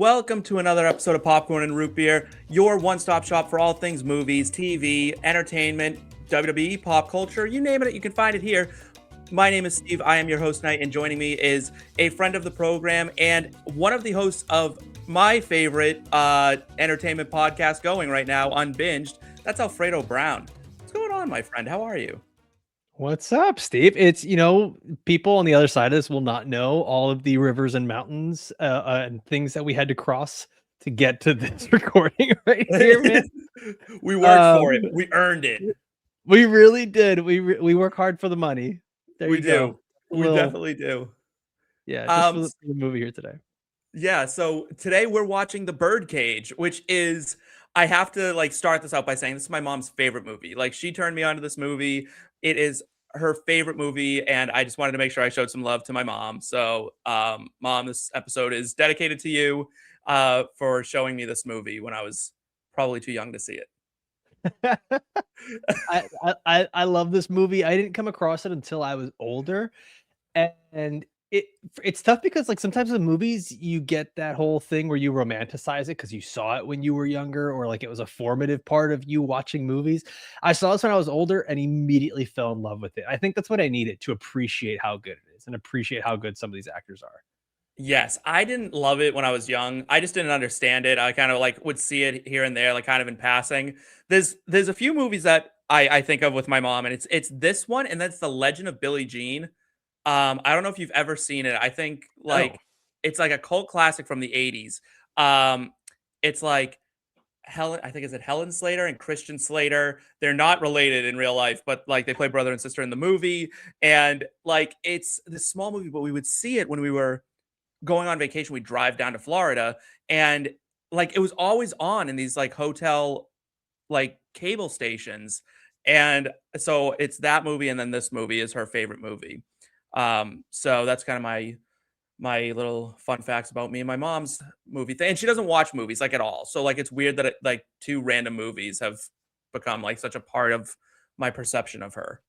Welcome to another episode of Popcorn and Root Beer, your one-stop shop for all things movies, TV, entertainment, WWE, pop culture, you name it, you can find it here. My name is Steve, I am your host tonight, and joining me is a friend of the program and one of the hosts of my favorite entertainment podcast going right now, Unbinged. That's Alfredo Brown. What's going on, my friend? How are you? What's up, Steve? It's, people on the other side of this will not know all of the rivers and mountains and things that we had to cross to get to this recording right here, man. We worked for it. We earned it. We really did. We work hard for the money. There we you do. Go. We definitely do. Yeah, just for the movie here today. Yeah, so today we're watching The Birdcage, which is, I have to start this out by saying this is my mom's favorite movie. She turned me on to this movie. It is her favorite movie, and I just wanted to make sure I showed some love to my mom. So, Mom, this episode is dedicated to you for showing me this movie when I was probably too young to see it. I love this movie. I didn't come across it until I was older, and it's tough because sometimes in movies you get that whole thing where you romanticize it because you saw it when you were younger, or it was a formative part of you watching movies. I saw this when I was older and immediately fell in love with it. I think that's what I needed to appreciate how good it is and appreciate how good some of these actors are. Yes, I didn't love it when I was young. I just didn't understand it. I kind of would see it here and there, kind of in passing. There's a few movies that I think of with my mom, and it's this one, and that's The Legend of Billie Jean. I don't know if you've ever seen it. I think it's a cult classic from the 80s. It's Helen, I think, is it Helen Slater and Christian Slater? They're not related in real life, but they play brother and sister in the movie. And it's this small movie, but we would see it when we were going on vacation. We'd drive down to Florida, and it was always on in these hotel cable stations. And so it's that movie, and then this movie is her favorite movie. So that's kind of my little fun facts about me and my mom's movie thing. And she doesn't watch movies at all. So it's weird that two random movies have become such a part of my perception of her.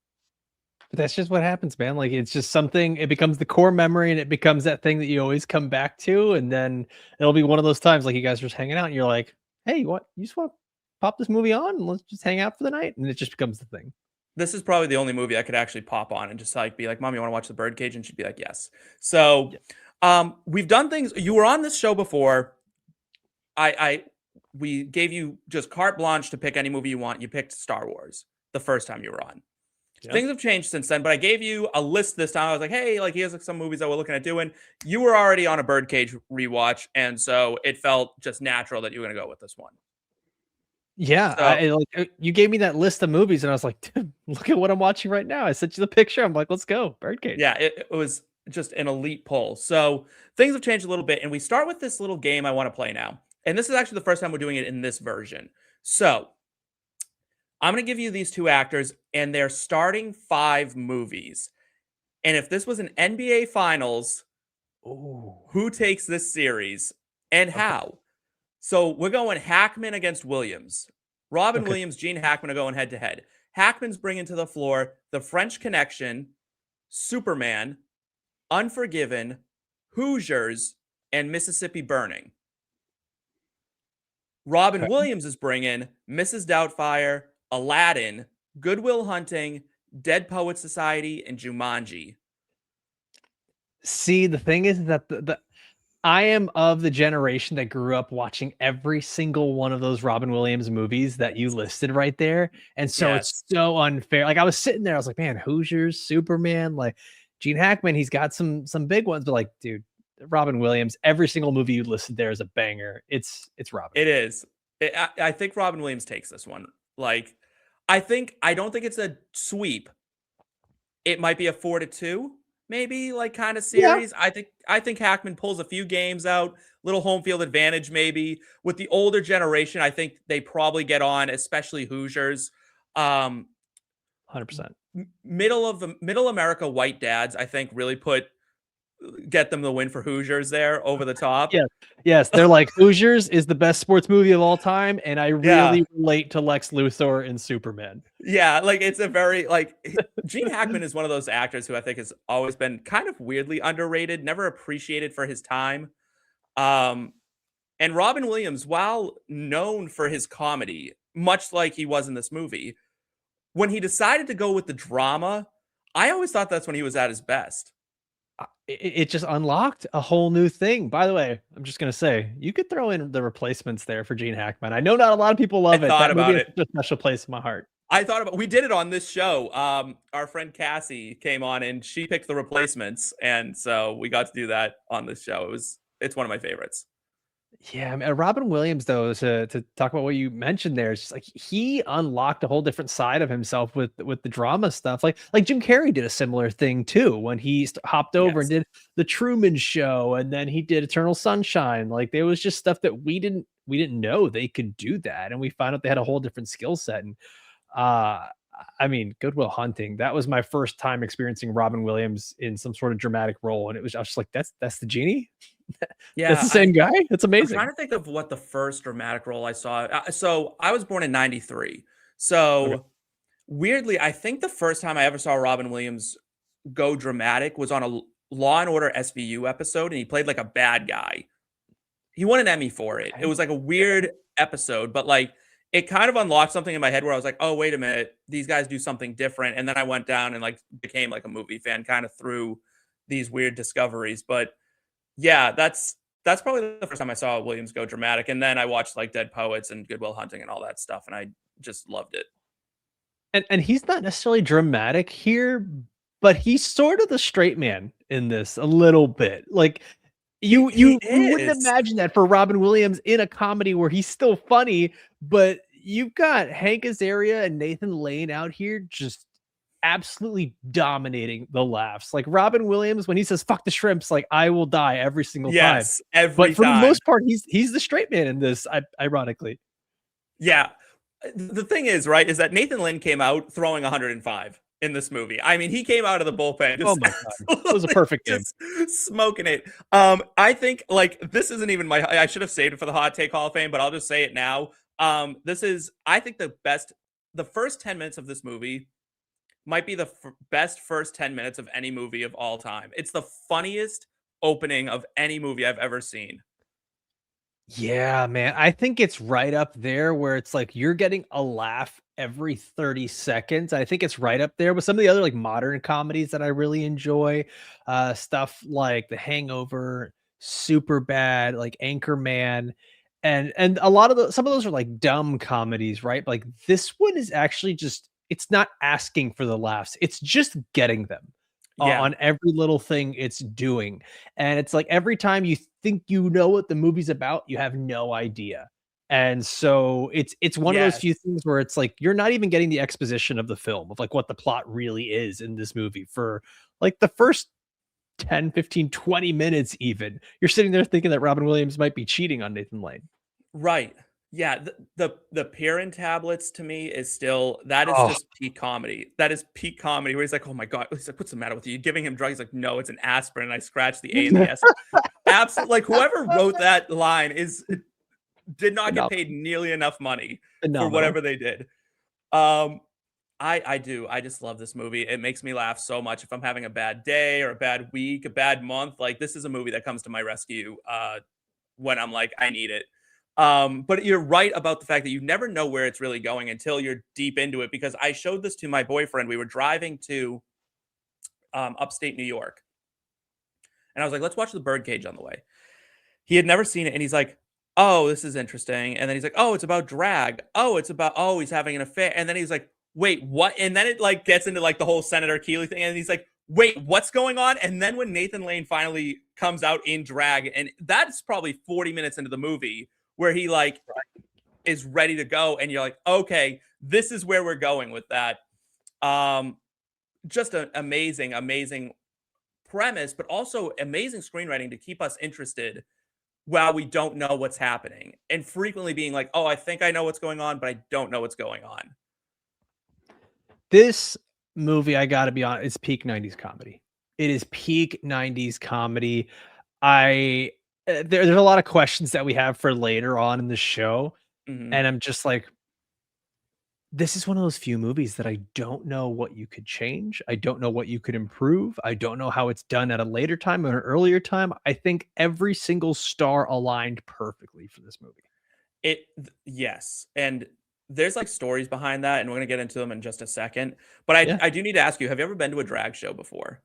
But that's just what happens, man. It's just something, it becomes the core memory, and it becomes that thing that you always come back to. And then it'll be one of those times you guys are just hanging out and you're like, hey, you just want to pop this movie on and let's just hang out for the night? And it just becomes the thing. This is probably the only movie I could actually pop on and just be like, Mom, you want to watch The Birdcage? And she'd be like, yes. So we've done things. You were on this show before. We gave you just carte blanche to pick any movie you want. You picked Star Wars the first time you were on. Yep. Things have changed since then, but I gave you a list this time. I was like, hey, here's some movies that we're looking at doing. You were already on a Birdcage rewatch, and so it felt just natural that you were going to go with this one. Yeah, so, you gave me that list of movies, and I was like, dude, look at what I'm watching right now. I sent you the picture. I'm like, let's go, Birdcage. Yeah, it was just an elite pull. So things have changed a little bit, and we start with this little game I want to play now. And this is actually the first time we're doing it in this version. So I'm going to give you these two actors and their starting 5 movies. And if this was an NBA Finals, who takes this series and how? So we're going Hackman against Williams. Robin Williams, Gene Hackman are going head-to-head. Hackman's bringing to the floor The French Connection, Superman, Unforgiven, Hoosiers, and Mississippi Burning. Robin Williams is bringing Mrs. Doubtfire, Aladdin, Good Will Hunting, Dead Poets Society, and Jumanji. See, the thing is that I am of the generation that grew up watching every single one of those Robin Williams movies that you listed right there. And so It's so unfair. I was sitting there, I was like, man, Hoosiers, Superman, Gene Hackman, he's got some big ones, but dude, Robin Williams, every single movie you listed there is a banger. It's Robin. It is. I think Robin Williams takes this one. I don't think it's a sweep. It might be a 4-2, maybe kind of series. Yeah. I think Hackman pulls a few games out, little home field advantage maybe. With the older generation, I think they probably get on, especially Hoosiers. 100%. Middle America white dads, I think, really get them the win for Hoosiers there over the top. Yes. They're like, Hoosiers is the best sports movie of all time, and I really relate to Lex Luthor and Superman. Yeah, it's a very Gene Hackman is one of those actors who I think has always been kind of weirdly underrated, never appreciated for his time. And Robin Williams, while known for his comedy, much like he was in this movie, when he decided to go with the drama, I always thought that's when he was at his best. It just unlocked a whole new thing. By the way, I'm just gonna say you could throw in the replacements there for Gene Hackman. I know not a lot of people I love it. thought That movie about has it. such a special place in my heart. I thought about we did it on this show. Our friend Cassie came on and she picked the replacements, and so we got to do that on this show. It's one of my favorites. Yeah, I mean, Robin Williams, though, to talk about what you mentioned there, it's just like he unlocked a whole different side of himself with the drama stuff. Like Jim Carrey did a similar thing too when he hopped over and Yes. did the Truman Show, and then he did Eternal Sunshine. Like there was just stuff that we didn't know they could do that, and we found out they had a whole different skill set. And uh, I mean, Good Will Hunting. That was my first time experiencing Robin Williams in some sort of dramatic role, and I was just like, that's the genie. That's Yeah, the same guy. That's I'm trying amazing. to think of what the first dramatic role I saw. So I was born in '93. Okay. So weirdly, I think the first time I ever saw Robin Williams go dramatic was on a Law and Order SVU episode, and he played like a bad guy. He won an Emmy for it. It Okay. was like a weird episode, but like it kind of unlocked something in my head where I was like, "Oh, wait a minute, these guys do something different." And then I went down and like became like a movie fan kind of through these weird discoveries. But yeah, that's probably the first time I saw Williams go dramatic. And then I watched like Dead Poets and Good Will Hunting and all that stuff, and I just loved it. And he's not necessarily dramatic here, but he's sort of the straight man in this a little bit. Like He you wouldn't is. imagine that for Robin Williams in a comedy where he's still funny, but you've got Hank Azaria and Nathan Lane out here just absolutely dominating the laughs. Like Robin Williams, when he says "fuck the shrimps," like I will die every single time. Yes, every But for the time. most part, he's the straight man in this, ironically. Yeah. The thing is, right, is that Nathan Lynn came out throwing 105 in this movie. I mean, he came out of the bullpen Oh just my god. It was a perfect game. just smoking it. I think like this isn't even I should have saved it for the hot take Hall of Fame, but I'll just say it now. This is I think the first 10 minutes of this movie might be the best first 10 minutes of any movie of all time. It's the funniest opening of any movie I've ever seen. Yeah, man. I think it's right up there where it's like you're getting a laugh every 30 seconds. I think it's right up there with some of the other like modern comedies that I really enjoy. Stuff like The Hangover, Super Bad, like Anchorman. And a lot of some of those are like dumb comedies, right? Like this one is actually just it's not asking for the laughs. It's just getting them Yeah. on every little thing it's doing. And it's like every time you think you know what the movie's about, you have no idea. And so it's one of those Yes. few things where it's like you're not even getting the exposition of the film of like what the plot really is in this movie for like the first 10, 15, 20 minutes even. You're sitting there thinking that Robin Williams might be cheating on Nathan Lane. Right. Yeah, the Pirin tablets to me is still that is Oh, just peak comedy. That is peak comedy where he's like, "Oh my god." He's like, "What's the matter with you? You giving him drugs?" He's like, "No, it's an aspirin." And I scratched the A and the S. Absolutely, like whoever wrote that line is did not get phenomenal. paid nearly enough money for Phenomenal. whatever they did. Um I do. I just love this movie. It makes me laugh so much if I'm having a bad day or a bad week, a bad month. Like this is a movie that comes to my rescue when I'm like, I need it. But you're right about the fact that you never know where it's really going until you're deep into it. Because I showed this to my boyfriend. We were driving to upstate New York, and I was like, let's watch the Birdcage on the way. He had never seen it, and he's like, "Oh, this is interesting." And then he's like, "Oh, it's about drag. Oh, it's about he's having an affair." And then he's like, "Wait, what?" And then it like gets into like the whole Senator Keeley thing, and he's like, "Wait, what's going on?" And then when Nathan Lane finally comes out in drag, and that's probably 40 minutes into the movie where he like is ready to go, and you're like, "Okay, this is where we're going with that." Um, just an amazing, amazing premise, but also amazing screenwriting to keep us interested while we don't know what's happening, and frequently being like, "Oh, I think I know what's going on, but I don't know what's going on." This movie, I gotta be honest, it's peak 90s comedy. It is peak 90s comedy. I there's a lot of questions that we have for later on in the show, Mhm. and I'm just like, this is one of those few movies that I don't know what you could change. I don't know what you could improve. I don't know how it's done at a later time or an earlier time. I think every single star aligned perfectly for this movie. Yes, and there's, like, stories behind that, and we're gonna get into them in just a second, but I Yeah. I do need to ask you, have you ever been to a drag show before?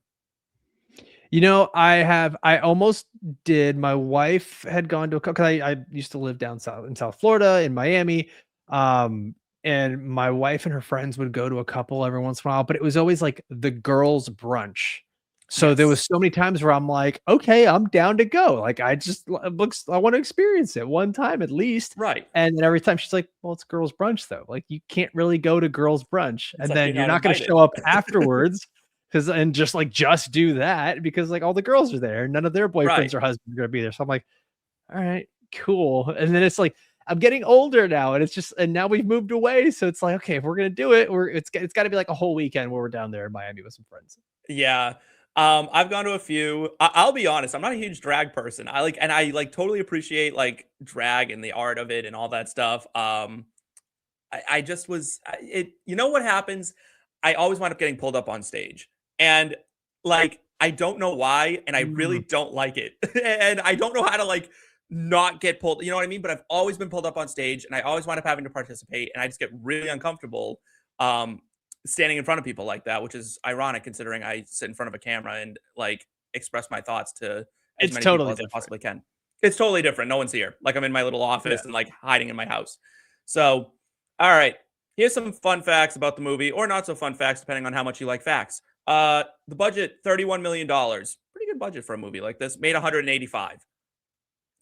You know, I almost did. My wife had gone to a couple, 'cause I used to live down south in South Florida, in Miami. And my wife and her friends would go to a couple every once in a while, but it was always like the girls' brunch. So there was Yes. so many times where I'm like, okay, I'm down to go. Like it looks, I want to experience it one time at least. Right. And then every time she's like, well, it's girls' brunch though. Like you can't really go to girls' brunch. It's And like then you're you're not not going to invited. show up afterwards because and just do that because like all the girls are there. None of their boyfriends Right. or husbands are gonna be there. So I'm like, all right, cool. And then it's like I'm getting older now, and it's just and now we've moved away. So it's like, okay, if we're gonna do it, it's got to be like a whole weekend where we're down there in Miami with some friends. Yeah. I've gone to a few. I'll be honest, I'm not a huge drag person. I like totally appreciate like drag and the art of it and all that stuff. I just was it. You know what happens? I always wind up getting pulled up on stage, and like I don't know why, and I really Mm. don't like it, and I don't know how to like not get pulled. You know what I mean? But I've always been pulled up on stage, and I always wind up having to participate, and I just get really uncomfortable um, standing in front of people like that, which is ironic considering I sit in front of a camera and like express my thoughts to as It's many people totally as I different. possibly can. It's totally different. No one's here. Like I'm in my little Yeah. office and like hiding in my house. So all right. Here's some fun facts about the movie, or not so fun facts, depending on how much you like facts. The budget, $31 million. Pretty good budget for a movie like this. Made 185.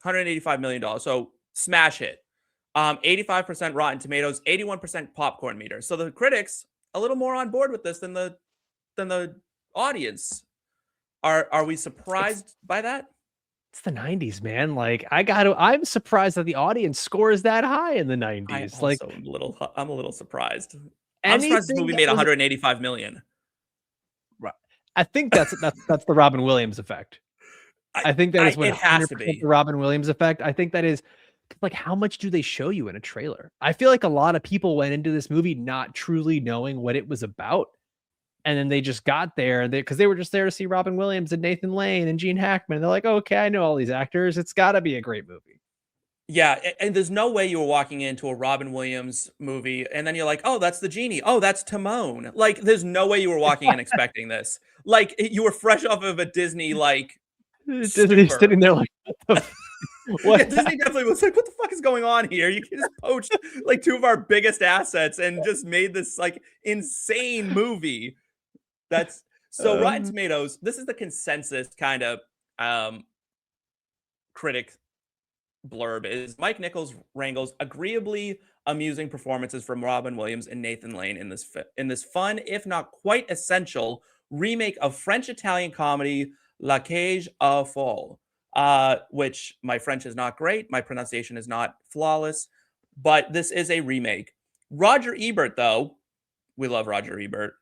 $185 million. So smash hit. 85% Rotten Tomatoes, 81% popcorn meter. So the critics a little more on board with this than the audience. Are we It's surprised by that? it's the 90s, man. Like I'm surprised that the audience score is that high in the I 90s. Like also I'm a little surprised. I'm surprised this anything movie that made was 185 million. right. I think that's the Robin Williams effect. I think that is It has to 100% be. the Robin Williams effect. I think that is like how much do they show you in a trailer? I feel like a lot of people went into this movie not truly knowing what it was about. And then they just got there because they were just there to see Robin Williams and Nathan Lane and Gene Hackman. They're like, okay, I know all these actors. It's got to be a great movie. Yeah, and there's no way you were walking into a Robin Williams movie and then you're like, "Oh, that's the genie. Oh, that's Timon." Like, there's no way you were walking in expecting this. Like, you were fresh off of a Disney, like, Disney stupor. sitting there like, what? Yeah, Disney definitely was like, "What the fuck is going on here? You just poached, like, 2 of our biggest assets and just made this, like, insane movie." That's so Rotten Uh, Tomatoes, this is the consensus kinda, um, critic blurb is Mike Nichols wrangles agreeably amusing performances from Robin Williams and Nathan Lane in this fun, if not quite essential, remake of French Italian comedy La Cage aux Folles, which my French is not great, my pronunciation is not flawless, but this is a remake. Roger Ebert, though, we love Roger Ebert,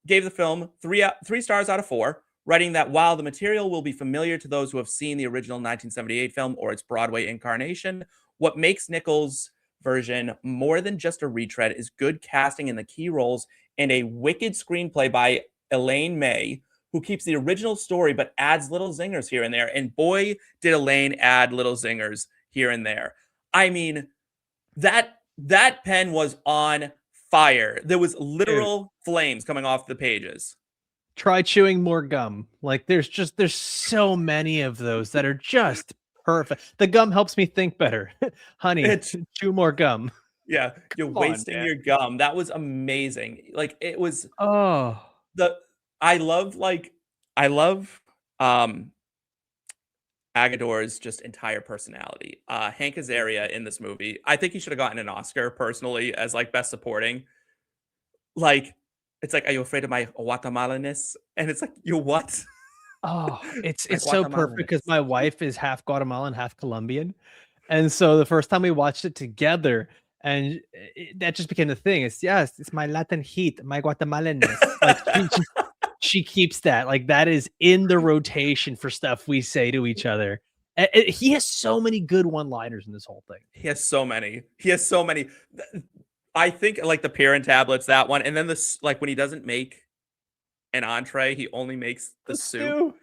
gave the film three stars out of four, writing that while the material will be familiar to those who have seen the original 1978 film or its Broadway incarnation, what makes Nichols' version more than just a retread is good casting in the key roles and a wicked screenplay by Elaine May, who keeps the original story but adds little zingers here and there. And boy, did Elaine add little zingers here and there. I mean, that pen was on fire. There was dude, literal flames coming off the pages. try chewing more gum. Like there's so many of those that are just perfect. The gum helps me think better. Honey, It's chew more gum. yeah, you're Come on, wasting man. your gum. That was amazing. Like it was Oh, the I love um Agador's just entire personality. Hank Azaria in this movie. I think he should have gotten an Oscar personally as like best supporting. Like it's like, are you afraid of my Guatemalaness? And it's like, you what? oh, My it's so perfect because Guatemalaness. my wife is half Guatemalan, half Colombian. And so the first time we watched it together, and that just became the thing. It's yes, it's my Latin heat, my Guatemalanness. Like she keeps that. Like that is in the rotation for stuff we say to each other. He has so many good one-liners in this whole thing. He has so many. He has so many. I think like the Pirin tablets, that one, and then this like when he doesn't make an entree, he only makes the The soup. stew.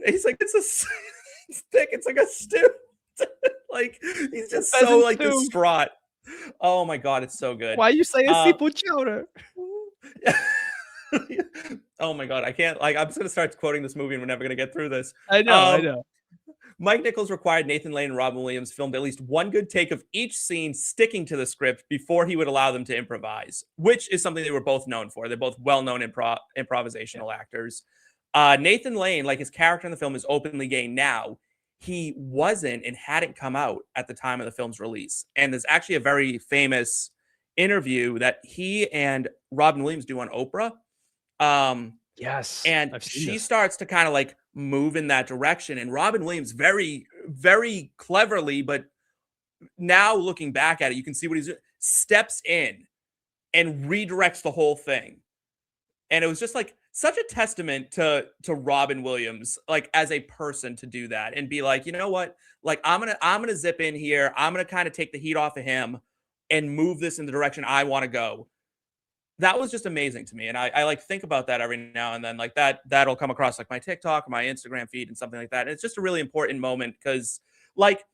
He's like, it's thick. It's like a stew. Like he's The just so pheasant like stew. distraught. Oh my god, it's so good. Why you say a Uh, seafood chowder? oh my god, I can't like. I'm just gonna start quoting this movie, and we're never gonna get through this. I know, I Um, know. Mike Nichols required Nathan Lane and Robin Williams filmed at least one good take of each scene sticking to the script before he would allow them to improvise, which is something they were both known for. They're both well-known Yeah. improvisational actors. Nathan Lane, like his character in the film, is openly gay now. He wasn't and hadn't come out at the time of the film's release. And there's actually a very famous interview that he and Robin Williams do on Oprah. Um, Yes, and I've seen she this. starts to kind of like move in that direction. And Robin Williams, very, very cleverly, but now looking back at it, you can see what he's doing, steps in and redirects the whole thing. And it was just like such a testament to Robin Williams, like as a person, to do that and be like, you know what? Like I'm gonna zip in here. I'm gonna kind of take the heat off of him and move this in the direction I want to go. That was just amazing to me. And I like think about that every now and then. Like that'll come across like my TikTok or my Instagram feed and something like that. And it's just a really important moment because like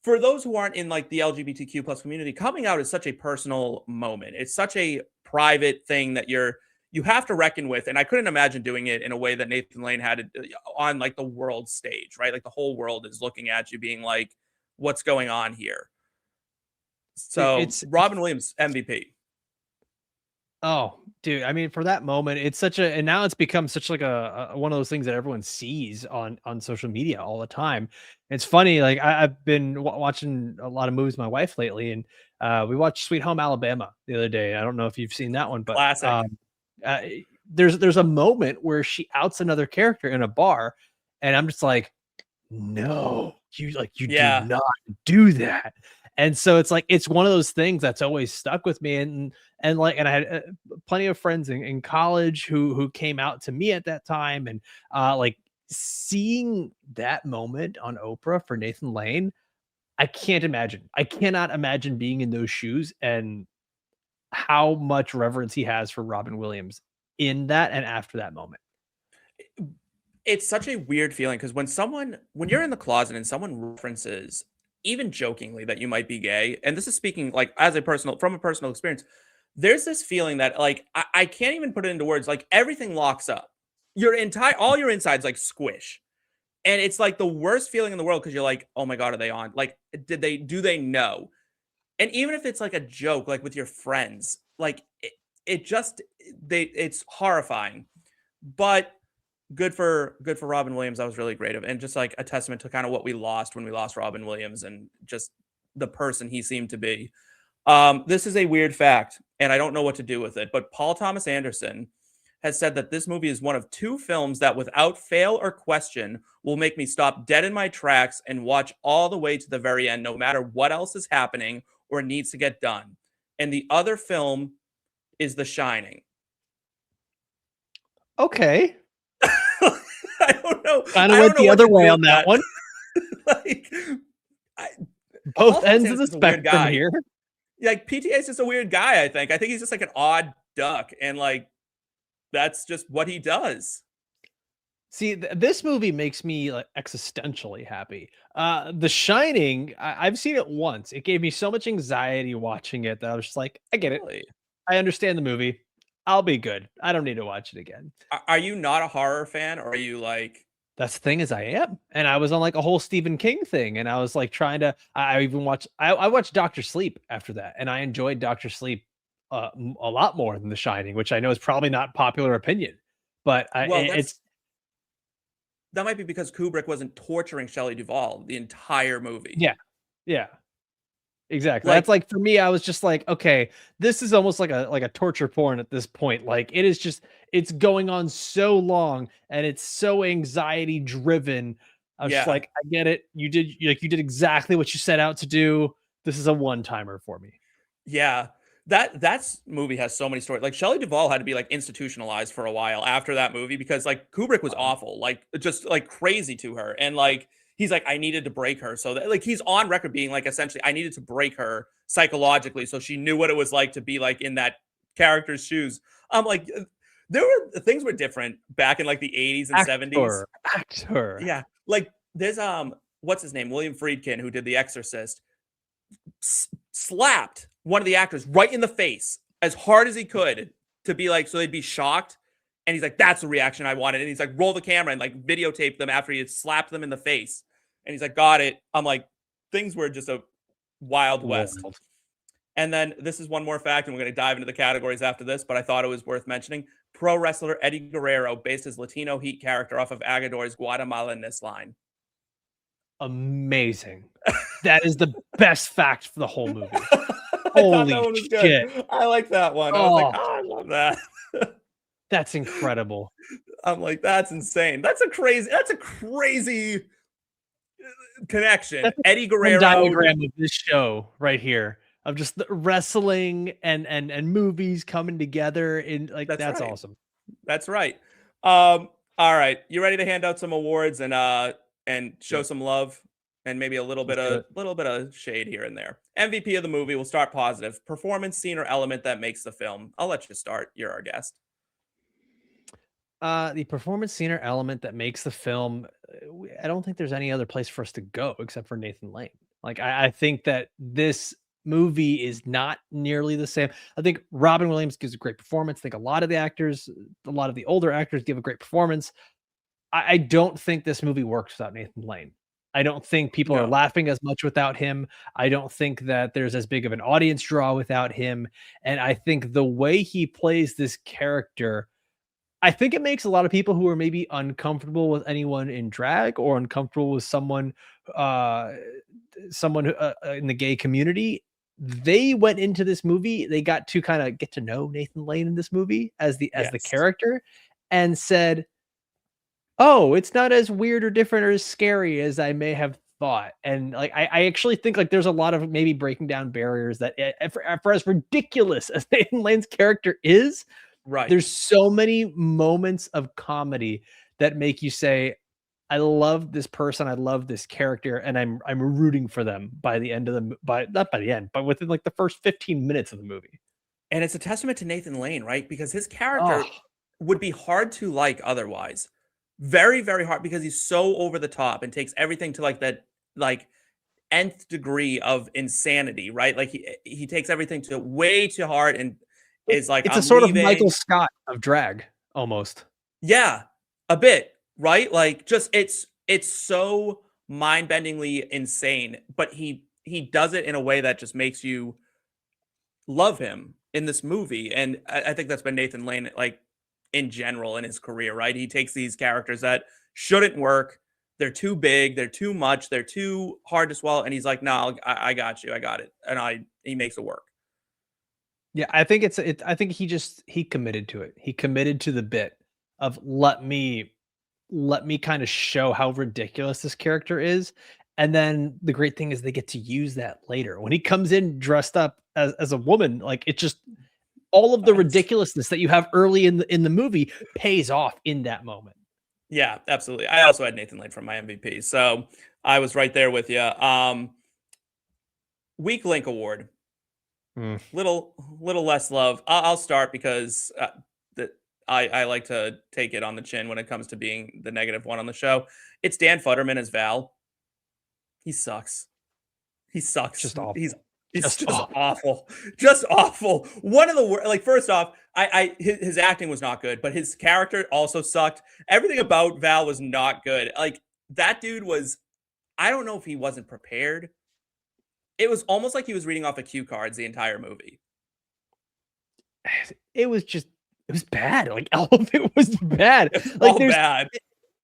for those who aren't in like the LGBTQ plus community, coming out is such a personal moment. It's such a private thing that you have to reckon with. And I couldn't imagine doing it in a way that Nathan Lane had it on like the world stage, right? Like the whole world is looking at you being like, what's going on here? Dude, So Robin Williams, MVP. oh, dude, I mean, for that moment, it's such a, and now it's become such like a one of those things that everyone sees on social media all the time. It's funny, like I've been watching a lot of movies with my wife lately, and we watched Sweet Home Alabama the other day. I don't know if you've seen that one, but Classic. uh, there's a moment where she outs another character in a bar, and I'm just like, no, you do Yeah. not do that. And so it's like it's one of those things that's always stuck with me. And like, and I had plenty of friends in college who came out to me at that time, and like seeing that moment on Oprah for Nathan Lane, I can't imagine. I cannot imagine being in those shoes and how much reverence he has for Robin Williams in that and after that moment. It's such a weird feeling because when you're in the closet and someone references, even jokingly, that you might be gay, and this is speaking like as a personal from a personal experience, there's this feeling that like I can't even put it into words. Like everything locks up. Your entire all your insides like squish. And it's like the worst feeling in the world because you're like, oh my God, are they on? Like, do they know? And even if it's like a joke, like with your friends, like it just it's horrifying. But good for Robin Williams. That was really great of and just like a testament to kind of what we lost when we lost Robin Williams and just the person he seemed to be. This is a weird fact, and I don't know what to do with it, but Paul Thomas Anderson has said that this movie is one of two films that without fail or question will make me stop dead in my tracks and watch all the way to the very end, no matter what else is happening or needs to get done. And the other film is The Shining. Okay. I don't know. Kind of I don't went know the what other to way do on with that one. like, I, Paul Both Thomas ends of the Anderson's a weird spectrum guy. here. Like PTA is just a weird guy. I think he's just like an odd duck, and like that's just what he does. See, this movie makes me like existentially happy. The Shining, I've seen it once. It gave me so much anxiety watching it that I was just like, I get it. Really? I understand the movie. I'll be good. I don't need to watch it again. Are you not a horror fan, or are you like? That's the thing is I am. And I was on like a whole Stephen King thing. And I was like trying to, I even watched, I watched Doctor Sleep after that. And I enjoyed Doctor Sleep a lot more than The Shining, which I know is probably not popular opinion, but Well, it's, that might be because Kubrick wasn't torturing Shelley Duvall the entire movie. yeah, yeah. Exactly. That's Like, like for me, I was just like, okay, this is almost like a torture porn at this point. Like it is just it's going on so long and it's so anxiety driven. I was just yeah, like, I get it. You did exactly what you set out to do. This is a one-timer for me. yeah. That's movie has so many stories. Like Shelley Duvall had to be like institutionalized for a while after that movie because like Kubrick was Wow. awful, like just like crazy to her, and like he's like, I needed to break her. So that, like, he's on record being like, essentially, I needed to break her psychologically so she knew what it was like to be like in that character's shoes. I'm like, things were different back in like the 80s and 70s. Actor. Yeah. Like there's what's his name? William Friedkin, who did The Exorcist, slapped one of the actors right in the face as hard as he could to be like, so they'd be shocked. And he's like, that's the reaction I wanted. And he's like, roll the camera and like videotape them after he had slapped them in the face. And he's like, got it. I'm like, things were just a wild west. Wild. And then this is one more fact, and we're going to dive into the categories after this, but I thought it was worth mentioning. Pro wrestler Eddie Guerrero based his Latino Heat character off of Agador's Guatemala-ness line. Amazing. That is the best fact for the whole movie. Holy shit. I like that one. I was like, oh, I love that. That's incredible. I'm like, that's insane. That's a crazy connection. That's Eddie Guerrero diagram of this show right here of just the wrestling and movies coming together in like that's right. Awesome. That's right. All right, you ready to hand out some awards and show some love and maybe a little bit of shade here and there. MVP of the movie, we'll start positive. Performance, scene, or element that makes the film. I'll let you start. You're our guest. The performance, scene, or element that makes the film, I don't think there's any other place for us to go except for Nathan Lane. Like, I think that this movie is not nearly the same. I think Robin Williams gives a great performance. I think a lot of the older actors give a great performance. I don't think this movie works without Nathan Lane. I don't think people are laughing as much without him. I don't think that there's as big of an audience draw without him. And I think the way he plays this character, I think it makes a lot of people who are maybe uncomfortable with anyone in drag or uncomfortable with someone who, in the gay community. They went into this movie, they got to kind of get to know Nathan Lane in this movie as the character, and said, oh, it's not as weird or different or as scary as I may have thought. And like, I actually think like there's a lot of maybe breaking down barriers that for as ridiculous as Nathan Lane's character is, right, there's so many moments of comedy that make you say, I love this person, I love this character, and I'm rooting for them by the end of not by the end, but within like the first 15 minutes of the movie. And it's a testament to Nathan Lane, right? Because his character would be hard to like otherwise. Very, very hard, because he's so over the top and takes everything to like that like nth degree of insanity, right? Like he takes everything to way too hard and is like, it's a sort of Michael Scott of drag almost. Yeah, a bit, right? Like just it's so mind-bendingly insane, but he does it in a way that just makes you love him in this movie. And I think that's been Nathan Lane like in general in his career, right? He takes these characters that shouldn't work, they're too big, they're too much, they're too hard to swallow, and he's like, no, I got you, I got it, and he makes it work. Yeah, I think I think he committed to it. He committed to the bit of let me kind of show how ridiculous this character is. And then the great thing is they get to use that later when he comes in dressed up as a woman. Like, it just, all of the ridiculousness that you have early in the movie pays off in that moment. Yeah, absolutely. I also had Nathan Lane from my MVP, so I was right there with you. Weak Link Award. Little less love. I'll start because I like to take it on the chin when it comes to being the negative one on the show. It's Dan Futterman as Val. He sucks. He sucks. Just awful. He's just awful. Just awful. One of the worst. Like, first off, his acting was not good, but his character also sucked. Everything about Val was not good. Like, that dude was, I don't know if he wasn't prepared. It was almost like he was reading off of cue cards the entire movie. It was bad. Like, all of it was bad. Like, all bad.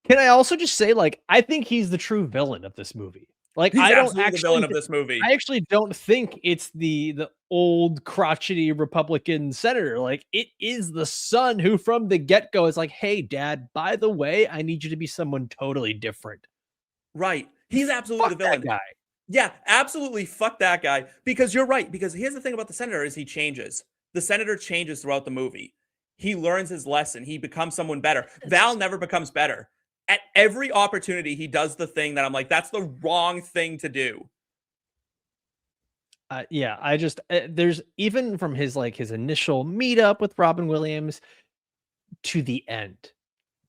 Can I also just say, like, I think he's the true villain of this movie. Like, he's absolutely the villain of this movie. I actually don't think it's the old crotchety Republican senator. Like, it is the son who from the get-go is like, hey, Dad, by the way, I need you to be someone totally different. Right. He's absolutely the villain. That guy. Yeah, absolutely. Fuck that guy. Because you're right. Because here's the thing about the senator is he changes. The senator changes throughout the movie. He learns his lesson. He becomes someone better. Val never becomes better. At every opportunity, he does the thing that I'm like, that's the wrong thing to do. Yeah, I just there's even from his initial meetup with Robin Williams to the end,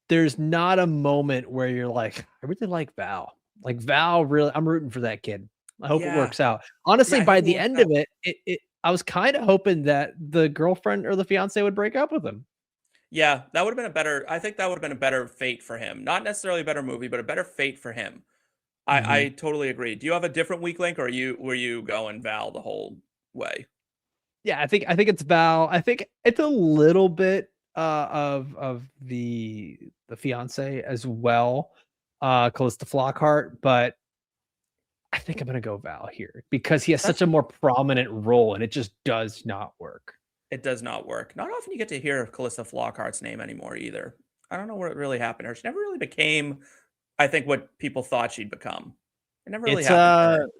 there's not a moment where you're like, I really like Val. Like Val, really, I'm rooting for that kid. I hope it Yeah. works out. Honestly, Yeah, by he the works end out. of it, I was kind of hoping that the girlfriend or the fiance would break up with him. Yeah, that would have been a better. I think that would have been a better fate for him. Not necessarily a better movie, but a better fate for him. I totally agree. Do you have a different weak link, or were you going Val the whole way? Yeah, I think it's Val. I think it's a little bit of the fiance as well, Callista Flockhart, but I think I'm gonna go Val here because he has That's such a more prominent role and it just does not work. It does not work. Not often you get to hear Callista Flockhart's name anymore either. I don't know what really happened to her. She never really became, I think, what people thought she'd become. It never really It's happened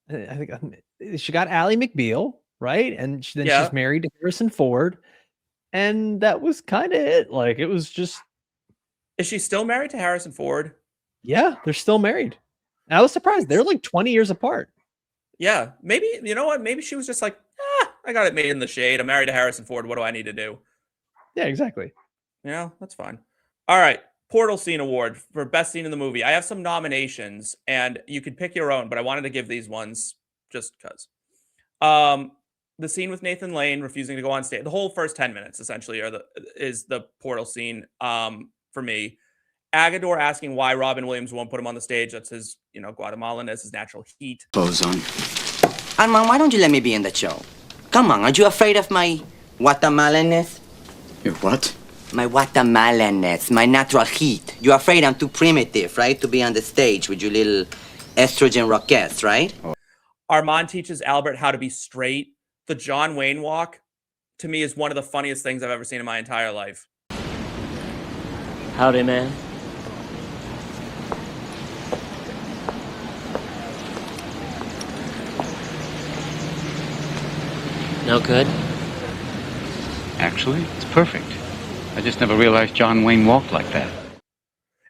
for her. I think she got Ally McBeal, right? And then Yeah. she's married to Harrison Ford, and that was kind of it. Like it was just Is she still married to Harrison Ford? yeah, they're still married. And I was surprised. They're like 20 years apart. Yeah. Maybe, you know what? Maybe she was just like, I got it made in the shade. I'm married to Harrison Ford. What do I need to do? Yeah, exactly. You know, that's fine. All right. Portal Scene Award for Best Scene in the Movie. I have some nominations, and you could pick your own, but I wanted to give these ones just because. The scene with Nathan Lane refusing to go on stage. The whole first 10 minutes essentially is the portal scene for me. Agador asking why Robin Williams won't put him on the stage. That's his, Guatemalan-ness, his natural heat. Clothes on. Armand, why don't you let me be in the show? Come on, aren't you afraid of my Guatemalan-ness? Your what? My Guatemalan-ness, my natural heat. You're afraid I'm too primitive, right? To be on the stage with your little estrogen rockettes, right? Armand teaches Albert how to be straight. The John Wayne walk, to me, is one of the funniest things I've ever seen in my entire life. Howdy, man. No good? Actually, it's perfect. I just never realized John Wayne walked like that.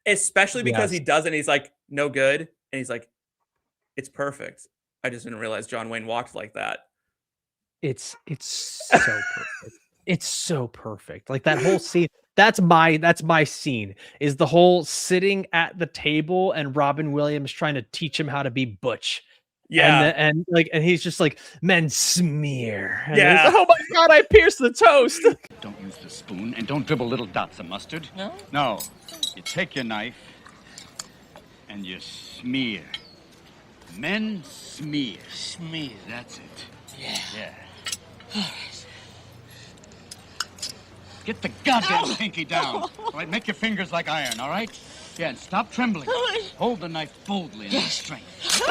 Especially because Yes. he doesn't. He's like, no good. And he's like, it's perfect. I just didn't realize John Wayne walked like that. It's so perfect. It's so perfect. Like that whole scene. That's my scene. Is the whole sitting at the table and Robin Williams trying to teach him how to be butch. Yeah. And he's just like, men smear. And then he's Yeah. like, oh my god, I pierced the toast. Don't use the spoon and don't dribble little dots of mustard. No? No. You take your knife and you smear. Men smear. Smear. That's it. Yeah. Yeah. Get the goddamn pinky down. All right, make your fingers like iron, all right? Yeah, and stop trembling. Hold the knife boldly and with strength.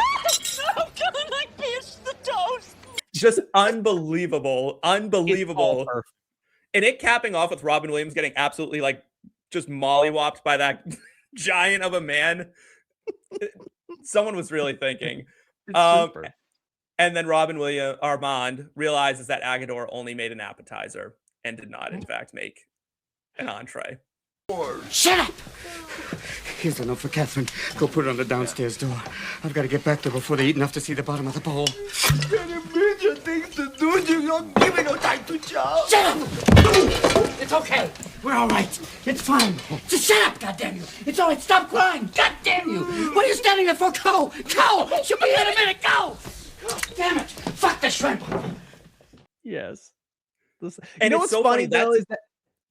I pierced the toast. Just unbelievable. It's all Unbelievable. perfect. And it capping off with Robin Williams getting absolutely like just mollywopped by that giant of a man. Someone was really thinking. It's super. And then Armand realizes that Agador only made an appetizer and did not, in fact, make an entree. Shut up! Here's a note for Catherine. Go put it on the downstairs door. I've got to get back there before they eat enough to see the bottom of the bowl. Got a million things to do. You don't give me no time to chow. Shut up! It's okay. We're all right. It's fine. Just shut up, goddamn you. It's all right. Stop crying. Goddamn you. What are you standing there for? Go! Go! She'll be here in a minute. Go! Damn it! Fuck the shrimp. Yes. You And know it's what's so funny funny, though that's- is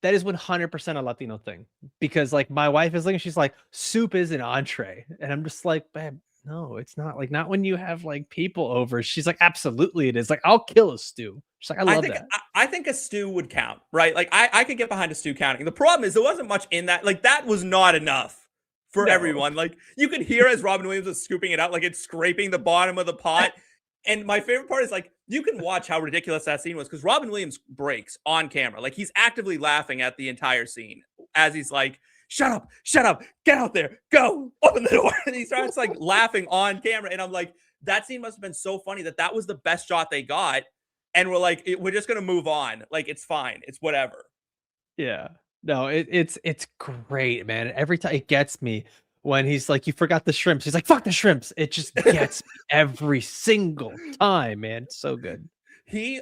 that is 100% a Latino thing because like my wife is looking, she's like, soup is an entree, and I'm just like, babe, no, it's not. Like not when you have like people over. She's like, absolutely, it is. Like I'll kill a stew. She's like, I love that. I think a stew would count, right? Like I could get behind a stew counting. The problem is there wasn't much in that. Like that was not enough for No. everyone. Like you could hear as Robin Williams was scooping it out, like it's scraping the bottom of the pot. And my favorite part is like you can watch how ridiculous that scene was because Robin Williams breaks on camera. Like he's actively laughing at the entire scene as he's like, shut up, get out there, go, open the door. And he starts like laughing on camera. And I'm like, that scene must have been so funny that was the best shot they got. And we're like, we're just going to move on. Like, it's fine. It's whatever. Yeah. No, it's great, man. Every time it gets me when he's like, "You forgot the shrimps." He's like, "Fuck the shrimps." It just gets me every single time, man. It's so good. He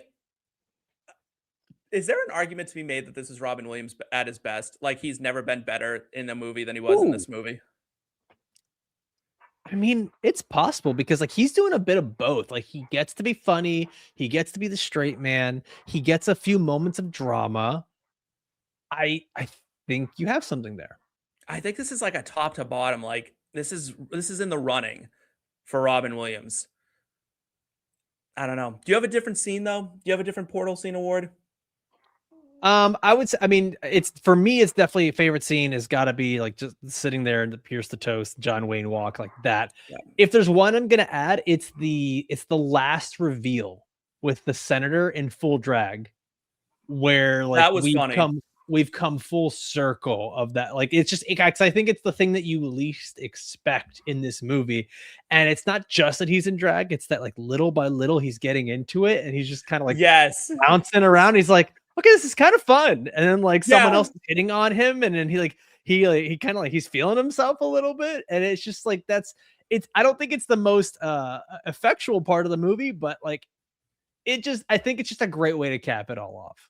Is there an argument to be made that this is Robin Williams at his best? Like, he's never been better in a movie than he was in Ooh. this movie? I mean, it's possible because like he's doing a bit of both. Like he gets to be funny, he gets to be the straight man, he gets a few moments of drama. I think you have something there. I think this is like a top to bottom, like, this is in the running for Robin Williams. I don't know. Do you have a different scene, though? Do you have a different Portal Scene award? I would say, I mean, it's for me, it's definitely a favorite scene has got to be like just sitting there and the Pierce the Toast, John Wayne walk like that. Yeah. If there's one I'm gonna add, it's the last reveal with the senator in full drag, where like That was funny. we've come full circle of that. Like it's just 'cause I think it's the thing that you least expect in this movie, and it's not just that he's in drag; it's that like little by little he's getting into it, and he's just kind of like Yes. bouncing around. He's like, okay, this is kind of fun. And then like someone Yeah. else is hitting on him, and then he kind of like he's feeling himself a little bit. And it's just like I don't think it's the most effectual part of the movie, but like I think it's just a great way to cap it all off.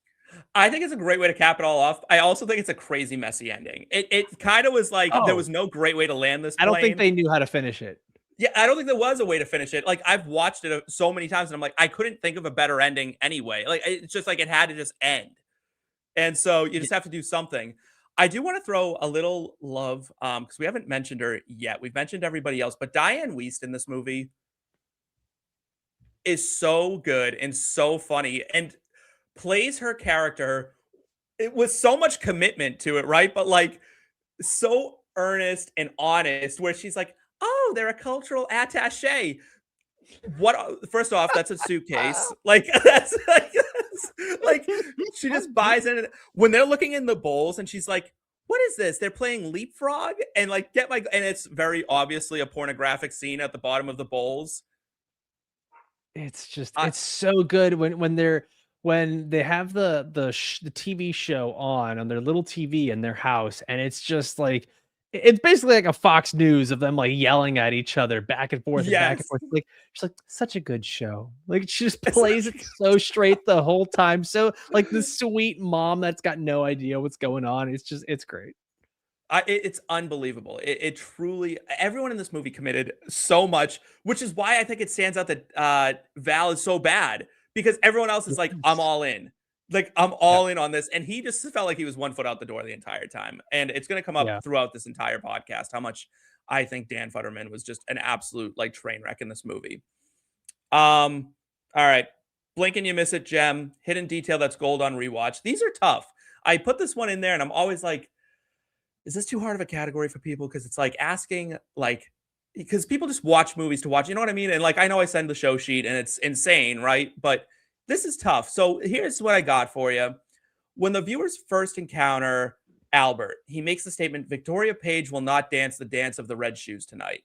I think it's a great way to cap it all off. I also think it's a crazy messy ending. It kind of was like there Oh. was no great way to land this I don't think plane. they knew how to finish it. Yeah, I don't think there was a way to finish it. Like, I've watched it so many times, and I'm like, I couldn't think of a better ending anyway. Like, it's just like it had to just end. And so you just have to do something. I do want to throw a little love, because we haven't mentioned her yet. We've mentioned everybody else, but Diane Wiest in this movie is so good and so funny and plays her character with so much commitment to it, right? But like so earnest and honest, where she's like, "Oh, they're a cultural attaché." What? First off, that's a suitcase. Like like she just buys in. When they're looking in the bowls, and she's like, "What is this? They're playing leapfrog," and like and it's very obviously a pornographic scene at the bottom of the bowls. It's just I- it's so good when they have the TV show on their little TV in their house, and it's just like it's basically like a Fox News of them like yelling at each other back and forth and back and Yes. forth. Like she's like such a good show. Like she just plays it so straight the whole time. So like the sweet mom that's got no idea what's going on. It's great. It's unbelievable. It truly, everyone in this movie committed so much, which is why I think it stands out that Val is so bad, because everyone else is like, I'm all in. Like, I'm all in on this. And he just felt like he was 1 foot out the door the entire time. And it's going to come up Yeah. throughout this entire podcast how much I think Dan Futterman was just an absolute like train wreck in this movie. All right. Blink and you miss it, gem. Hidden detail that's gold on rewatch. These are tough. I put this one in there and I'm always like, is this too hard of a category for people? Because it's like asking, like, because people just watch movies to watch, you know what I mean? And like, I know I send the show sheet and it's insane, right? But this is tough. So here's what I got for you. When the viewers first encounter Albert, he makes the statement, Victoria Page will not dance the dance of the red shoes tonight.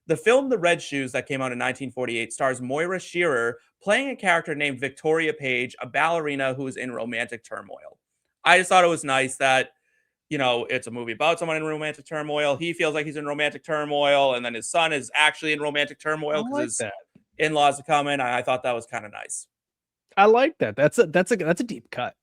The film The Red Shoes that came out in 1948 stars Moira Shearer playing a character named Victoria Page, a ballerina who is in romantic turmoil. I just thought it was nice that, you know, it's a movie about someone in romantic turmoil. He feels like he's in romantic turmoil, and then his son is actually in romantic turmoil because his that. in-laws are coming. I thought that was kind of nice. I like that. That's a deep cut.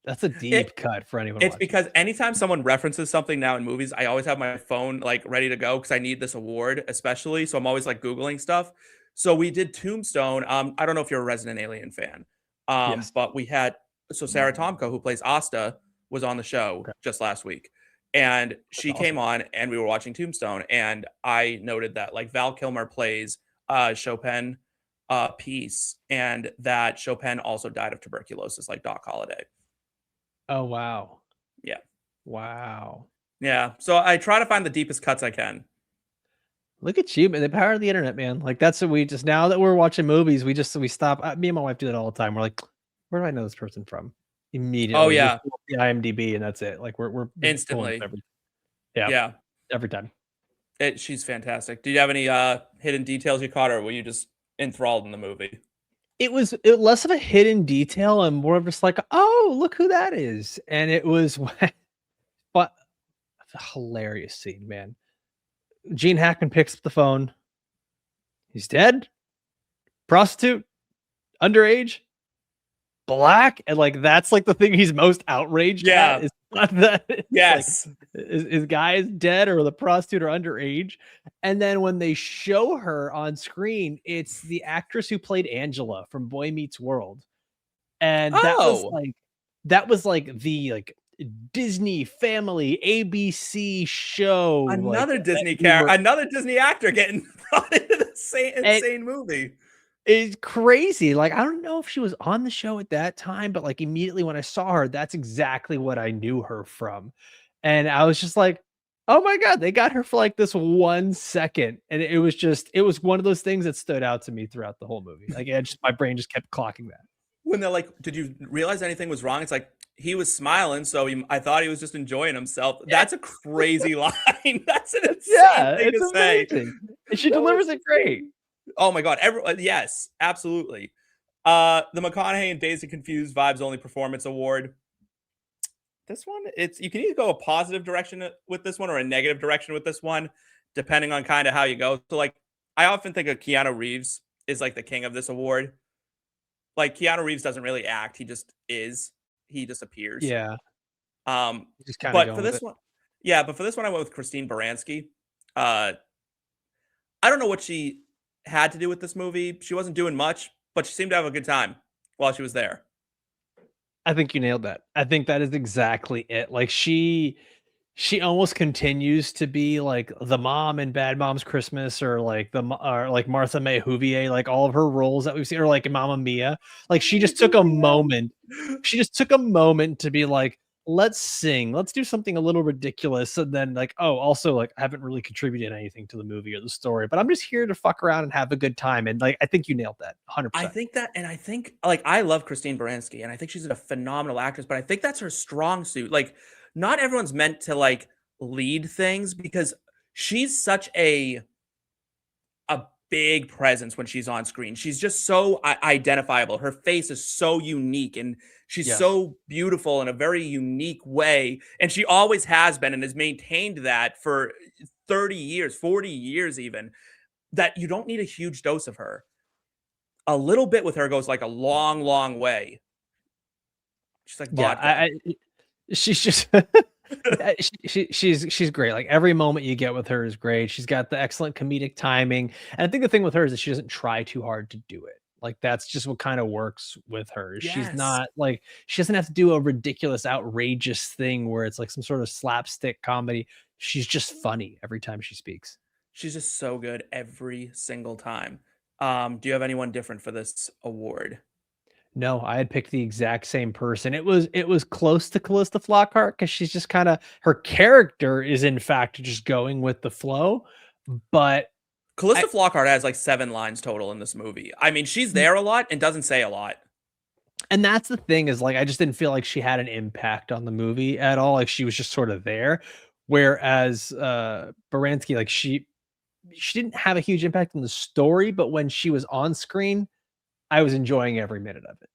That's a deep cut for anyone. It's watching. because anytime someone references something now in movies, I always have my phone like ready to go because I need this award, especially. So I'm always like Googling stuff. So we did Tombstone. I don't know if you're a Resident Alien fan, Yes. but we had Sarah Tomko, who plays Asta, was on the show just last week, and she came on, and we were watching Tombstone, and I noted that like Val Kilmer plays Chopin piece, and that Chopin also died of tuberculosis, like Doc Holliday. Oh wow. Yeah. Wow. Yeah. So I try to find the deepest cuts I can. Look at you, man. The power of the internet, man. Like that's what we just now that we're watching movies, we stop. Me and my wife do that all the time. We're like, where do I know this person from? Immediately. Oh yeah. We pull up the IMDb and that's it. Like we're Instantly. Yeah. Every time. She's fantastic. Do you have any hidden details you caught, or were you just enthralled in the movie? It was less of a hidden detail and more of just like, oh, look who that is. And it was hilarious scene, man. Gene Hackman picks up the phone. He's dead. Prostitute. Underage. Black. And like that's like the thing he's most outraged at. Is not that Yes. like, is guy is dead or the prostitute or underage. And then when they show her on screen, it's the actress who played Angela from Boy Meets World. And that was like the like Disney family ABC show. Another like, Disney character, another Disney actor getting brought into the same insane movie. It's crazy. Like, I don't know if she was on the show at that time, but like immediately when I saw her, that's exactly what I knew her from. And I was just like, oh my God, they got her for like this 1 second. And it was one of those things that stood out to me throughout the whole movie. Like my brain just kept clocking that. When they're like, did you realize anything was wrong? It's like, he was smiling, so I thought he was just enjoying himself. That's a crazy line. That's an insane thing to say. And she delivers it great. Oh my God. Yes, absolutely. The McConaughey and Dazed and Confused Vibes Only Performance Award. This one, you can either go a positive direction with this one or a negative direction with this one, depending on kind of how you go. So like, I often think of Keanu Reeves is like the king of this award. Like Keanu Reeves doesn't really act. He just is. He just appears. Yeah. But for this one, but for this one, I went with Christine Baranski. I don't know what she had to do with this movie. She wasn't doing much, but she seemed to have a good time while she was there. I think you nailed that. I think that is exactly it. Like she almost continues to be like the mom in Bad Moms Christmas or like like Martha May Whovier, like all of her roles that we've seen, or like Mamma Mia. Like she just took a moment. She just took a moment to be like, let's sing, let's do something a little ridiculous. And then like, oh, also like I haven't really contributed anything to the movie or the story, but I'm just here to fuck around and have a good time. And like, I think you nailed that 100%. I think that, and I think like, I love Christine Baranski and I think she's a phenomenal actress, but I think that's her strong suit. Like, not everyone's meant to like lead things because she's such a big presence when she's on screen. She's just so identifiable. Her face is so unique and she's so beautiful in a very unique way. And she always has been and has maintained that for 30 years, 40 years even, that you don't need a huge dose of her. A little bit with her goes like a long, long way. She's like vodka. She's just she's great. Like every moment you get with her is great. She's got the excellent comedic timing. And I think the thing with her is that she doesn't try too hard to do it. Like that's just what kind of works with her. Yes. She's not like, she doesn't have to do a ridiculous, outrageous thing where it's like some sort of slapstick comedy. She's just funny every time she speaks. She's just so good every single time. Do you have anyone different for this award? No, I had picked the exact same person. It was close to Calista Flockhart because she's just kind of, her character is in fact just going with the flow. But Calista Flockhart has like 7 lines total in this movie. I mean, she's there a lot and doesn't say a lot. And that's the thing is like, I just didn't feel like she had an impact on the movie at all. Like she was just sort of there. Whereas Baranski, like she didn't have a huge impact on the story, but when she was on screen, I was enjoying every minute of it.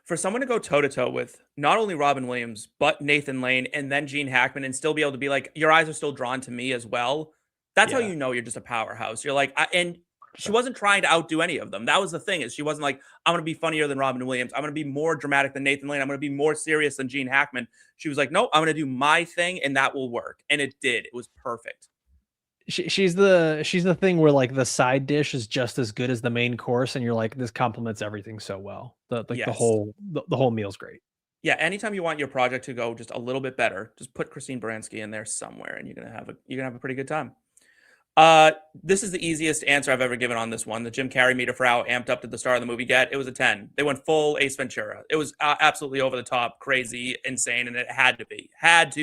For someone to go toe-to-toe with not only Robin Williams, but Nathan Lane and then Gene Hackman and still be able to be like, your eyes are still drawn to me as well. That's how you know you're just a powerhouse. You're like, and she wasn't trying to outdo any of them. That was the thing is she wasn't like, I'm going to be funnier than Robin Williams. I'm going to be more dramatic than Nathan Lane. I'm going to be more serious than Gene Hackman. She was like, no, I'm going to do my thing and that will work. And it did. It was perfect. She's the thing where like the side dish is just as good as the main course, and you're like, this complements everything so well. The whole meal's great. Yeah, anytime you want your project to go just a little bit better, just put Christine Baranski in there somewhere, and you're gonna have a pretty good time. This is the easiest answer I've ever given on this one. The Jim Carrey meter for how amped up did the star of the movie get? It was a 10. They went full Ace Ventura. It was absolutely over the top, crazy, insane, and it had to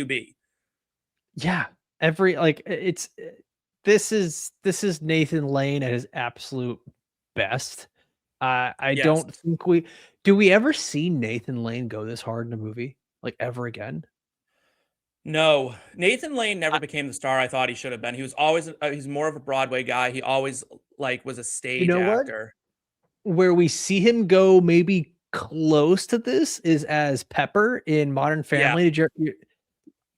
be. Yeah, This is Nathan Lane at his absolute best. I don't think we ever see Nathan Lane go this hard in a movie like ever again. No, Nathan Lane never became the star I thought he should have been. He was always he's more of a Broadway guy. He always like was a stage actor. Where we see him go maybe close to this is as Pepper in Modern Family.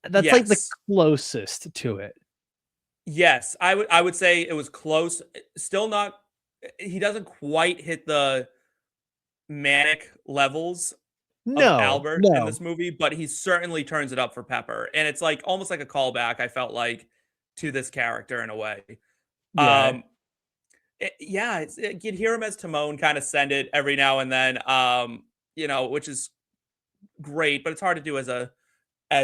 That's like the Yes. closest to it. Yes, I would say it was close. Still not. He doesn't quite hit the manic levels of No, Albert in no. this movie, but he certainly turns it up for Pepper, and it's like almost like a callback. I felt like to this character in a way. Yeah. Um, yeah, you'd hear him as Timon kind of send it every now and then. Which is great, but it's hard to do as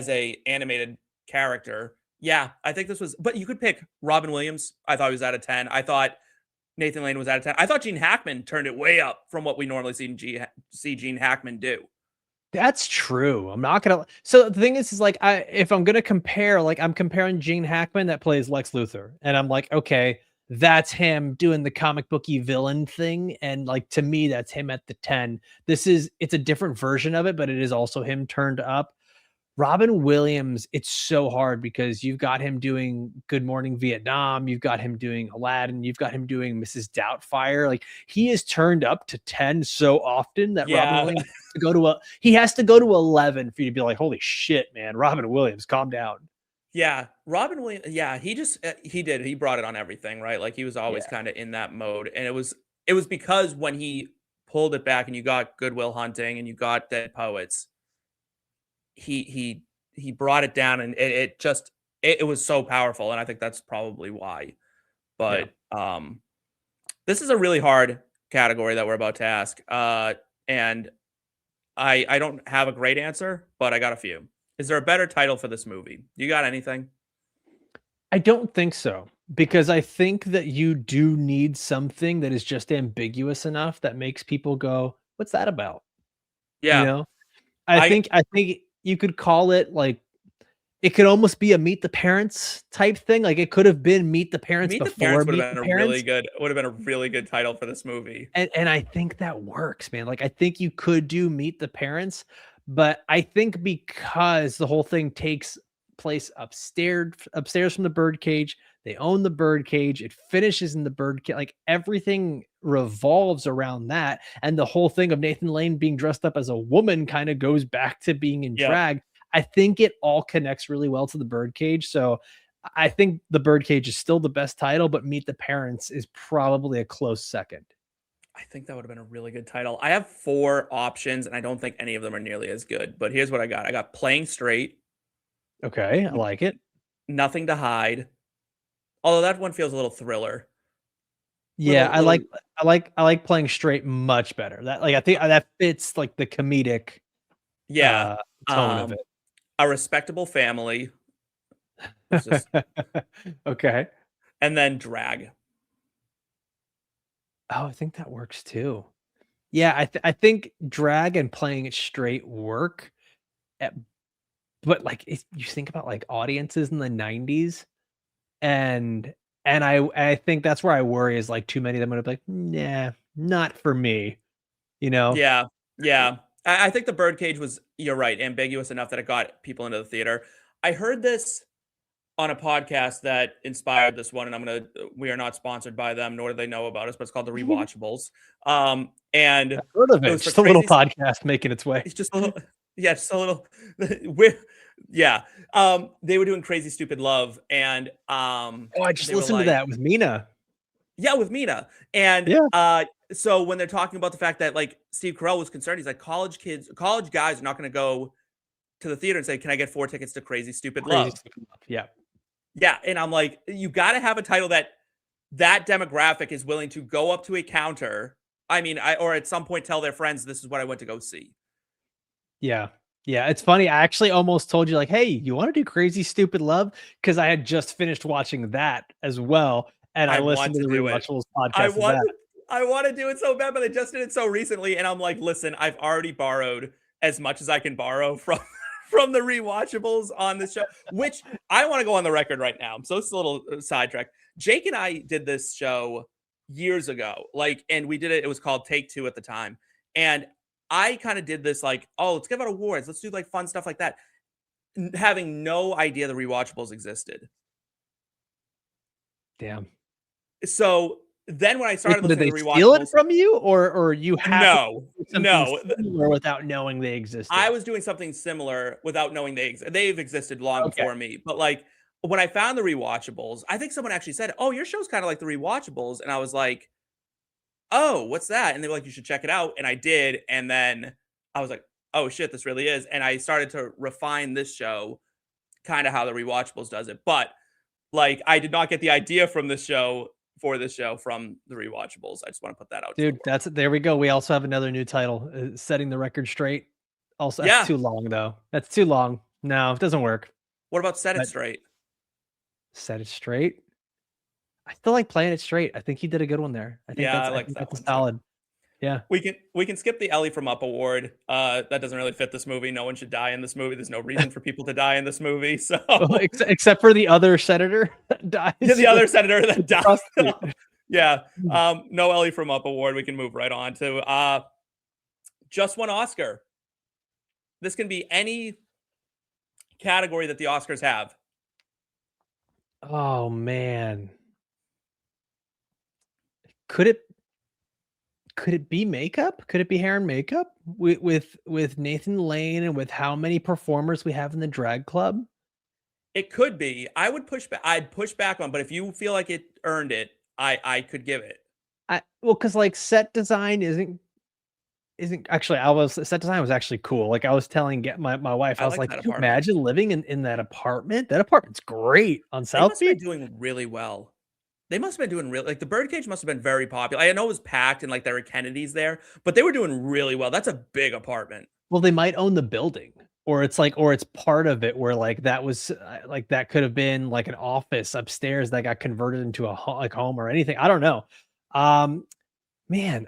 a animated character. Yeah, I think this was, but you could pick Robin Williams. I thought he was out of 10. I thought Nathan Lane was out of 10. I thought Gene Hackman turned it way up from what we normally see Gene Hackman do. That's true. I'm not gonna. So the thing is like, if I'm gonna compare, like, I'm comparing Gene Hackman that plays Lex Luthor, and I'm like, okay, that's him doing the comic booky villain thing, and like to me, that's him at the 10. It's a different version of it, but it is also him turned up. Robin Williams, it's so hard because you've got him doing Good Morning Vietnam, you've got him doing Aladdin, you've got him doing Mrs. Doubtfire. Like he is turned up to 10 so often that Robin Yeah, Williams he has to go to 11 for you to be like, holy shit, man, Robin Williams, calm down. yeah. Robin Williams. Yeah, he brought it on everything, right? Like he was always Yeah. kind of in that mode, and it was because when he pulled it back, and you got Good Will Hunting, and you got Dead Poets, he brought it down, and it was so powerful, and I think that's probably why. Yeah. But this is a really hard category that we're about to ask, and I don't have a great answer, but I got a few. Is there a better title for this movie? You got anything? I don't think so, because I think that you do need something that is just ambiguous enough that makes people go, what's that about? You Yeah, know? I I think you could call it like it could almost be a Meet the Parents type thing. Like it could have been Meet the Parents Meet the before Parents would Meet have the been a Parents. really good title for this movie. And I think that works, man. Like I think you could do Meet the Parents, but I think because the whole thing takes place upstairs from the birdcage, they own the birdcage, it finishes in the birdcage, like everything revolves around that. And the whole thing of Nathan Lane being dressed up as a woman kind of goes back to being in Yep. drag. I think it all connects really well to the birdcage. So I think the birdcage is still the best title, but Meet the Parents is probably a close second. I think that would have been a really good title. I have 4 options, and I don't think any of them are nearly as good, but here's what I got. I got Playing Straight, Okay, I like it. Nothing to Hide, although that one feels a little thriller. Yeah, Little I like Playing Straight much better. That like I think that fits like the comedic yeah, tone of um, A Respectable Family, it's just it. Okay. and then Drag. Oh, I think that works too. Yeah, I think drag and Playing It Straight work, eh, but like you think about like audiences in the 90s, and I think that's where I worry is like too many of them would be like, nah, not for me, you know? Yeah, yeah. I think the Birdcage was, you're right, ambiguous enough that it got people into the theater. I heard this on a podcast that inspired this one, and we are not sponsored by them, nor do they know about us, but it's called The Rewatchables. And I've heard of it it. was for Just a little crazy. podcast making its way. It's just a little, yeah, just a little. We're, yeah. They were doing Crazy Stupid Love, and Oh, I just they were listened to like, that with Mina. yeah, with Mina. And Yeah. so when they're talking about the fact that like Steve Carell was concerned, he's like, college guys are not going to go to the theater and say, "Can I get 4 tickets to Crazy Stupid Crazy Love?" Stupid Love. Yeah. Yeah, and I'm like, you got to have a title that demographic is willing to go up to a counter. I mean, or at some point tell their friends, "This is what I went to go see." Yeah. Yeah, it's funny. I actually almost told you like, "Hey, you want to do Crazy Stupid Love?" Because I had just finished watching that as well, and I I listened want to to the do it. Rewatchables I podcast of want that. I want to do it so bad, but I just did it so recently, and I'm like, listen, I've already borrowed as much as I can borrow from from the Rewatchables on this show. Which I want to go on the record right now. So it's a little sidetrack. Jake and I did this show years ago, like, and we did it. It was called Take Two at the time, and I kind of did this like, oh, let's give out awards, let's do like fun stuff like that, having no idea the Rewatchables existed. Damn. So then when I started Did listening they to steal it rewatchables, from you, or you have no, no. similar without knowing they existed? I was doing something similar without knowing they've existed long Okay. before me. But like when I found the rewatchables, I think someone actually said, "Oh, your show's kind of like the rewatchables," and I was like, "Oh, what's that?" And they were like, "You should check it out," and I did, and then I was like, "Oh shit, this really is," and I started to refine this show, kind of how the rewatchables does it, but like I did not get the idea from this show for this show from the rewatchables. I just want to put that out. Dude, there we go. We also have another new title, Setting the Record Straight. Also, Yeah. that's too long though. That's too long. No, it doesn't work. What about Set It But- Straight? Set It Straight. I still like Playing It Straight. I think he did a good one there. I think Yeah, I like think that that's one too. solid. Yeah. We can skip the Ellie from Up award. That doesn't really fit this movie. No one should die in this movie. There's no reason for people to die in this movie. So Except for the other senator that dies. yeah, the other senator that died. Prostitute. Yeah. No Ellie from Up award. We can move right on to just one Oscar. This can be any category that the Oscars have. Oh man. Could it be makeup? Could it be hair and makeup with Nathan Lane and with how many performers we have in the drag club? It could be. I'd push back on, but if you feel like it earned it, I could give it. Because like set design isn't actually set design was actually cool. Like I was telling my wife, I was like, that "Can you apartment. imagine living in that apartment? That apartment's great on They South must have been Beach." doing really well. They must have been doing really like the Birdcage must have been very popular. I know it was packed and like there were Kennedys there, but they were doing really well. That's a big apartment. Well, they might own the building, or it's part of it where like that was like that could have been like an office upstairs that got converted into a home or anything. I don't know. Man,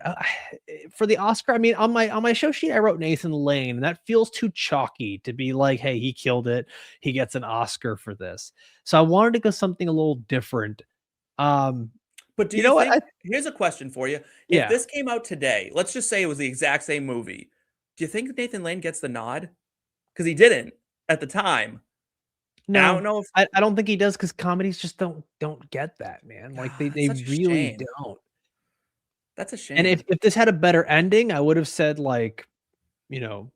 for the Oscar, I mean, on my show sheet, I wrote Nathan Lane, and that feels too chalky to be like, hey, he killed it. He gets an Oscar for this. So I wanted to go something a little different. But do you know what? think, here's a question for you. If Yeah. this came out today, let's just say it was the exact same movie. Do you think Nathan Lane gets the nod? Because he didn't at the time. No, I don't know if I don't think he does, because comedies just don't get that, man. Like they It's such a really shame. don't. that's a shame. And if this had a better ending, I would have said like, you know,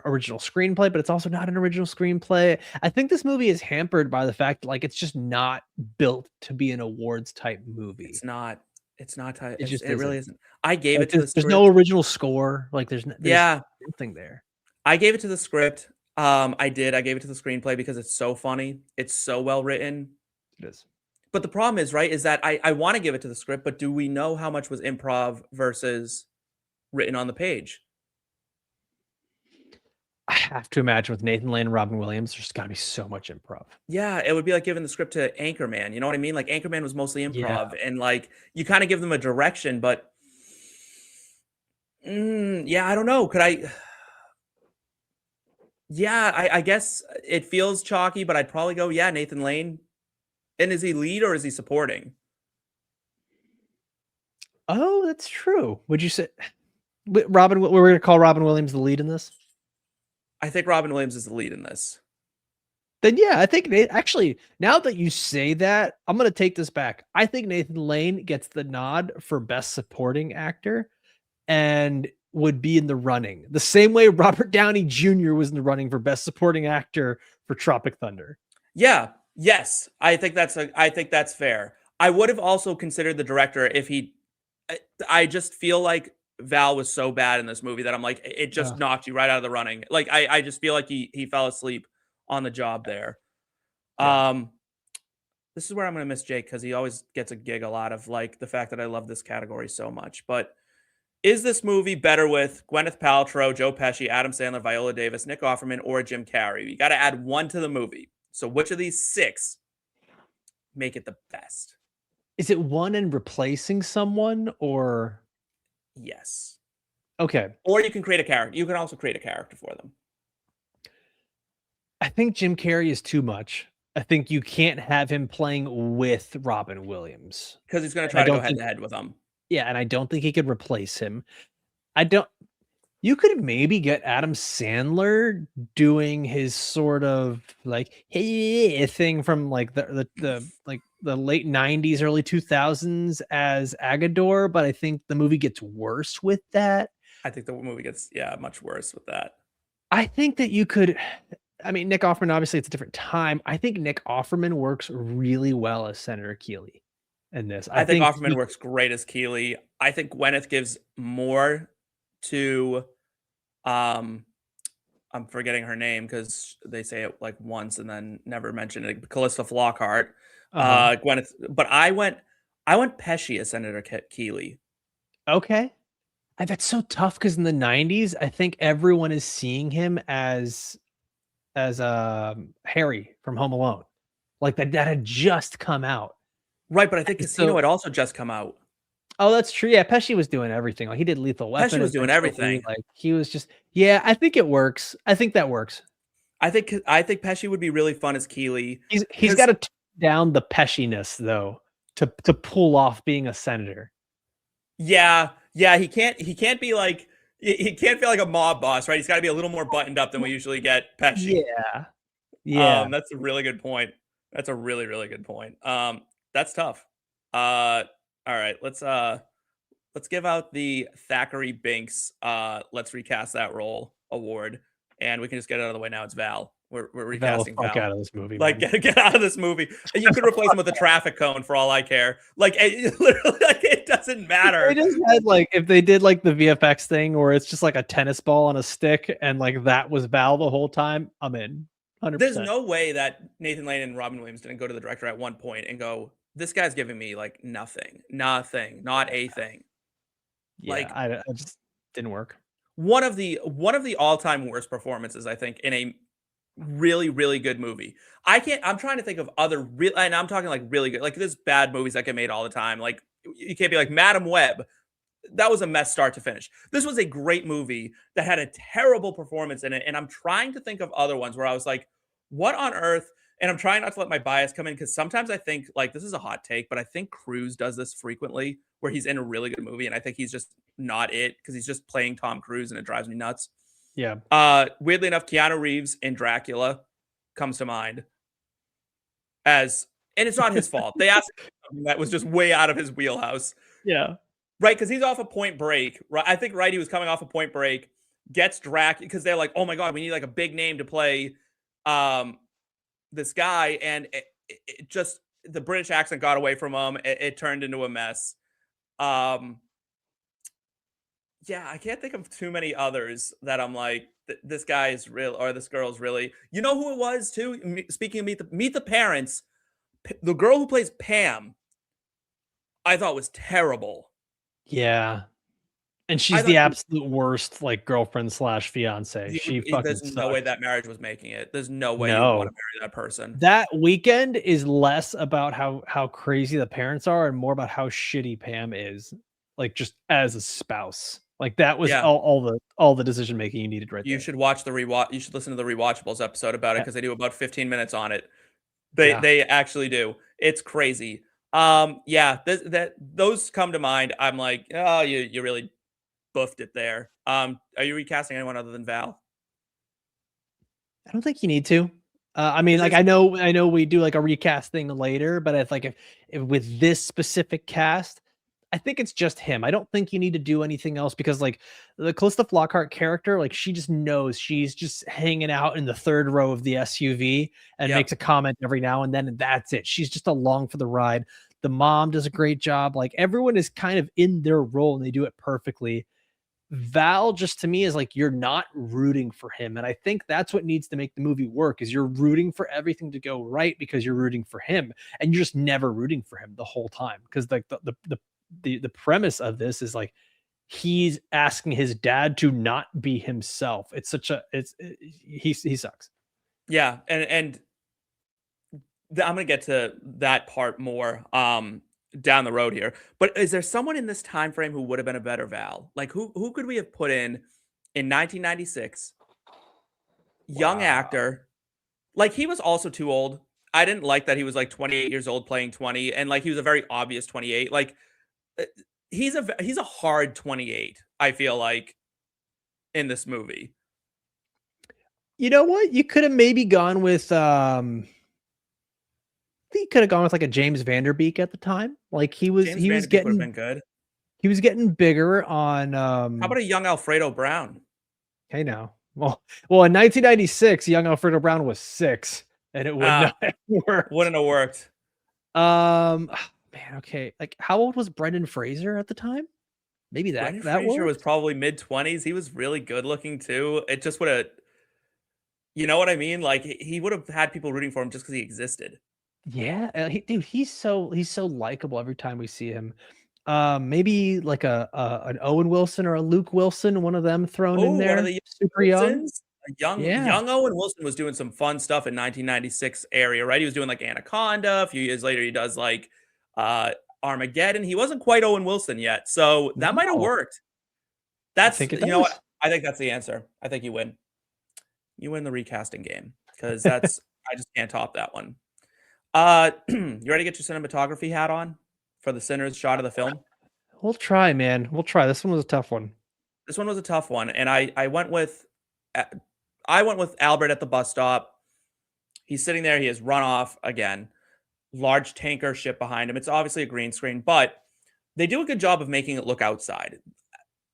original screenplay, but it's also not an original screenplay. I think this movie is hampered by the fact like it's just not built to be an awards type movie. it's not tight. It It really isn't. isn't. I gave Like, it to the there's script. no original score. Like there's Yeah. nothing there. I gave it to the script. I did. I gave it to the screenplay because it's so funny. It's so well written. It is. But the problem is, right, is that I want to give it to the script, but do we know how much was improv versus written on the page? I have to imagine with Nathan Lane and Robin Williams, there's got to be so much improv. Yeah, it would be like giving the script to Anchorman. You know what I mean? Like Anchorman was mostly improv, Yeah. and like you kind of give them a direction, but yeah, I don't know. Could I? Yeah, I guess it feels chalky, but I'd probably go, yeah, Nathan Lane. And is he lead or is he supporting? Oh, that's true. Would you say we're going to call Robin Williams the lead in this? I think Robin Williams is the lead in this. Then yeah, I think actually, now that you say that, I'm going to take this back. I think Nathan Lane gets the nod for best supporting actor and would be in the running the same way Robert Downey Jr. was in the running for best supporting actor for Tropic Thunder. Yeah. Yes. I think that's fair. I would have also considered the director if I just feel like Val was so bad in this movie that I'm like, it just knocked you right out of the running. Like, I just feel like he fell asleep on the job there. Yeah. This is where I'm going to miss Jake because he always gets a giggle out of like the fact that I love this category so much. But is this movie better with Gwenyth Paltrow, Joe Pesci, Adam Sandler, Viola Davis, Nick Offerman, or Jim Carrey? You got to add one to the movie. So which of these six make it the best? Is it one and replacing someone or? Yes. Okay. Or you can create a character. You can also create a character for them. I think Jim Carrey is too much. I think you can't have him playing with Robin Williams. Because he's going to try to go head to head with them. Yeah, and I don't think he could replace him. I don't. You could maybe get Adam Sandler doing his sort of like hey thing from like the late 90s, early 2000s as Agador, but I think the movie gets worse with that. I think the movie gets much worse with that. I think that you could I mean, Nick Offerman, obviously it's a different time. I think Nick Offerman works really well as Senator Keeley in this. I think Offerman works great as Keeley. I think Gwenyth gives more to I'm forgetting her name because they say it like once and then never mention it. Callista Flockhart. Gwenyth, but I went Peche as Senator Keeley. Okay. That's so tough because in the 90s, I think everyone is seeing him as Harry from Home Alone. Like that had just come out. Right, but I think Casino had also just come out. Oh, that's true. Yeah, Pesci was doing everything. Like he did Lethal Weapon. Pesci was doing everything. Like he was just I think it works. I think that works. I think Pesci would be really fun as Keeley. He's got to tone down the Pesciness though to pull off being a senator. Yeah, he can't be like he can't feel like a mob boss, right? He's got to be a little more buttoned up than we usually get Pesci. Yeah. That's a really good point. That's a really, really good point. That's tough. All right, let's give out the Thackery Binx let's recast that role award, and we can just get it out of the way now. It's Val. We're recasting Val. Out of this movie. Like get out of this movie. And you could replace him with a traffic cone for all I care. Like literally, like it doesn't matter. They just had like if they did like the VFX thing where it's just like a tennis ball on a stick and like that was Val the whole time. I'm in. 100%. There's no way that Nathan Lane and Robin Williams didn't go to the director at one point and go, "This guy's giving me like nothing, not a thing." Yeah, like I just didn't work. One of the all-time worst performances, I think, in a really, really good movie. I'm trying to think of other real, and I'm talking like really good. Like there's bad movies that get made all the time. Like you can't be like Madam Web. That was a mess start to finish. This was a great movie that had a terrible performance in it. And I'm trying to think of other ones where I was like, what on earth? And I'm trying not to let my bias come in because sometimes I think like this is a hot take, but I think Cruise does this frequently where he's in a really good movie. And I think he's just not it because he's just playing Tom Cruise and it drives me nuts. Yeah. Weirdly enough, Keanu Reeves in Dracula comes to mind and it's not his fault. They asked him something that was just way out of his wheelhouse. Yeah. Right, because he's off a Point Break. Right, I think he was coming off a Point Break, gets Drac because they're like, oh my god, we need like a big name to play this guy, and it just the British accent got away from him. It turned into a mess. Yeah, I can't think of too many others that I'm like, this guy is real or this girl's really. You know who it was too? Speaking of Meet the Parents, the girl who plays Pam, I thought was terrible. Yeah. And she's the absolute worst, like girlfriend / fiance. She fucking there's no way that marriage was making it. There's no way you want to marry that person. That Weekend is less about how crazy the parents are and more about how shitty Pam is, like just as a spouse. Like that was all the decision making you needed right there. You should watch the rewatch. You should listen to the Rewatchables episode about it because they do about 15 minutes on it. They actually do. It's crazy. Those come to mind. I'm like, oh, you really buffed it there. Are you recasting anyone other than Val? I don't think you need to. I mean, like I know we do like a recast thing later, but it's like if with this specific cast, I think it's just him. I don't think you need to do anything else because like the Callista Flockhart character, like she just knows she's just hanging out in the third row of the SUV and makes a comment every now and then, and that's it. She's just along for the ride. The mom does a great job. Like everyone is kind of in their role and they do it perfectly. Val just to me is like you're not rooting for him, and I think that's what needs to make the movie work is you're rooting for everything to go right because you're rooting for him, and you're just never rooting for him the whole time because like the premise of this is like he's asking his dad to not be himself. It's such a he sucks. Yeah, and I'm gonna get to that part more down the road here. But is there someone in this time frame who would have been a better Val? Like who could we have put in 1996? Young actor. Like he was also too old. I didn't like that he was like 28 years old playing 20 and like he was a very obvious 28. Like he's a hard 28, I feel like in this movie. You know what? You could have maybe gone with I think you could have gone with like a James Vanderbeek at the time. Like James Vanderbeek would have been good. he was getting bigger on How about a young Alfredo Brown? hey now. Well, in 1996, young Alfredo Brown was 6 and it would not have worked. Wouldn't have worked. Man, okay. Like how old was Brendan Fraser at the time? Maybe Brendan that Fraser was worked? probably mid-20s. He was really good looking too. It just would have, you know what I mean? Like he would have had people rooting for him just because he existed. Yeah, dude, he's so likable every time we see him. Maybe like an Owen Wilson or a Luke Wilson, one of them thrown in Oh, one there, of the super young. Wilsons. A young Yeah. Owen Wilson was doing some fun stuff in 1996 area, right? He was doing like Anaconda. A few years later, he does like Armageddon. He wasn't quite Owen Wilson yet, so that might have No, worked. I That's think it you know does. what? I think that's the answer. I think you win. You win the recasting game because that's I just can't top that one. You ready to get your cinematography hat on for the Sinners shot of the film? We'll try, man. We'll try. This one was a tough one. This one was a tough one, and I went with Albert at the bus stop. He's sitting there. He has run off again. Large tanker ship behind him. It's obviously a green screen, but they do a good job of making it look outside.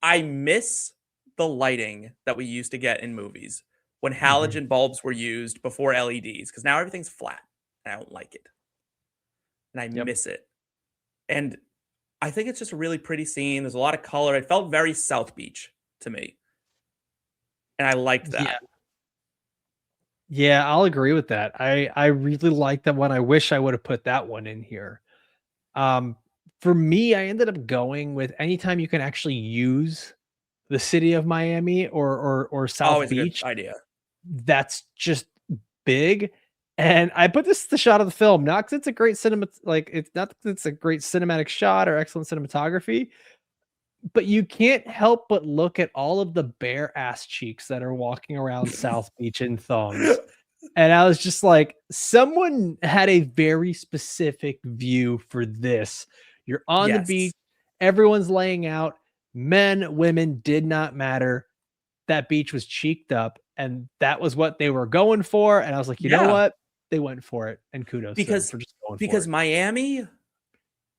I miss the lighting that we used to get in movies when halogen bulbs were used before LEDs, because now everything's flat, and I don't like it. And I miss it. And I think it's just a really pretty scene. There's a lot of color. It felt very South Beach to me. And I liked that. Yeah, I'll agree with that. I really like that one. I wish I would have put that one in here. For me, I ended up going with anytime you can actually use the city of Miami or South Always a good Beach, idea. that's just big. And I put this the shot of the film, not because it's a great cinema, like it's not that it's a great cinematic shot or excellent cinematography, but you can't help but look at all of the bare ass cheeks that are walking around South Beach in thongs. And I was just like, someone had a very specific view for this. You're on the beach, everyone's laying out, men, women did not matter. That beach was cheeked up, and that was what they were going for. And I was like, you know what? They went for it, and kudos to them for just going for it.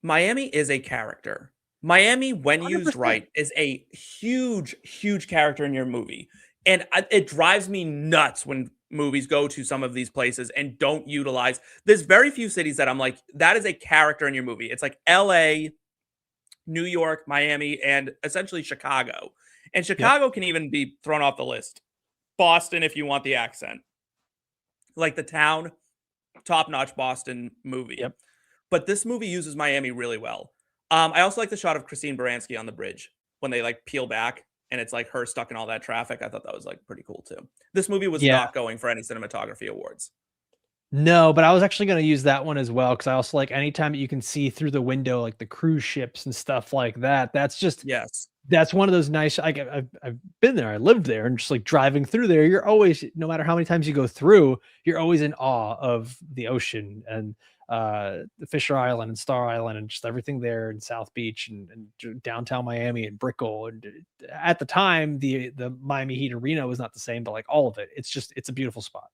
Miami is a character. Miami, when used 100%. right, is a huge, huge character in your movie. And it drives me nuts when movies go to some of these places and don't utilize. There's very few cities that I'm like, that is a character in your movie. It's like LA, New York, Miami, and essentially Chicago. And Chicago can even be thrown off the list. Boston, if you want the accent. Like The Town, top-notch Boston movie. But this movie uses Miami really well. I also like the shot of Christine Baranski on the bridge when they like peel back and it's like her stuck in all that traffic. I thought that was like pretty cool too. This movie was not going for any cinematography awards. No, but I was actually going to use that one as well, because I also like anytime that you can see through the window, like the cruise ships and stuff like that. That's just that's one of those nice. I've been there, I lived there, and just like driving through there, you're always, no matter how many times you go through, you're always in awe of the ocean and the Fisher Island and Star Island and just everything there in South Beach and downtown Miami and Brickell. And at the time, the Miami Heat Arena was not the same, but like all of it, it's a beautiful spot.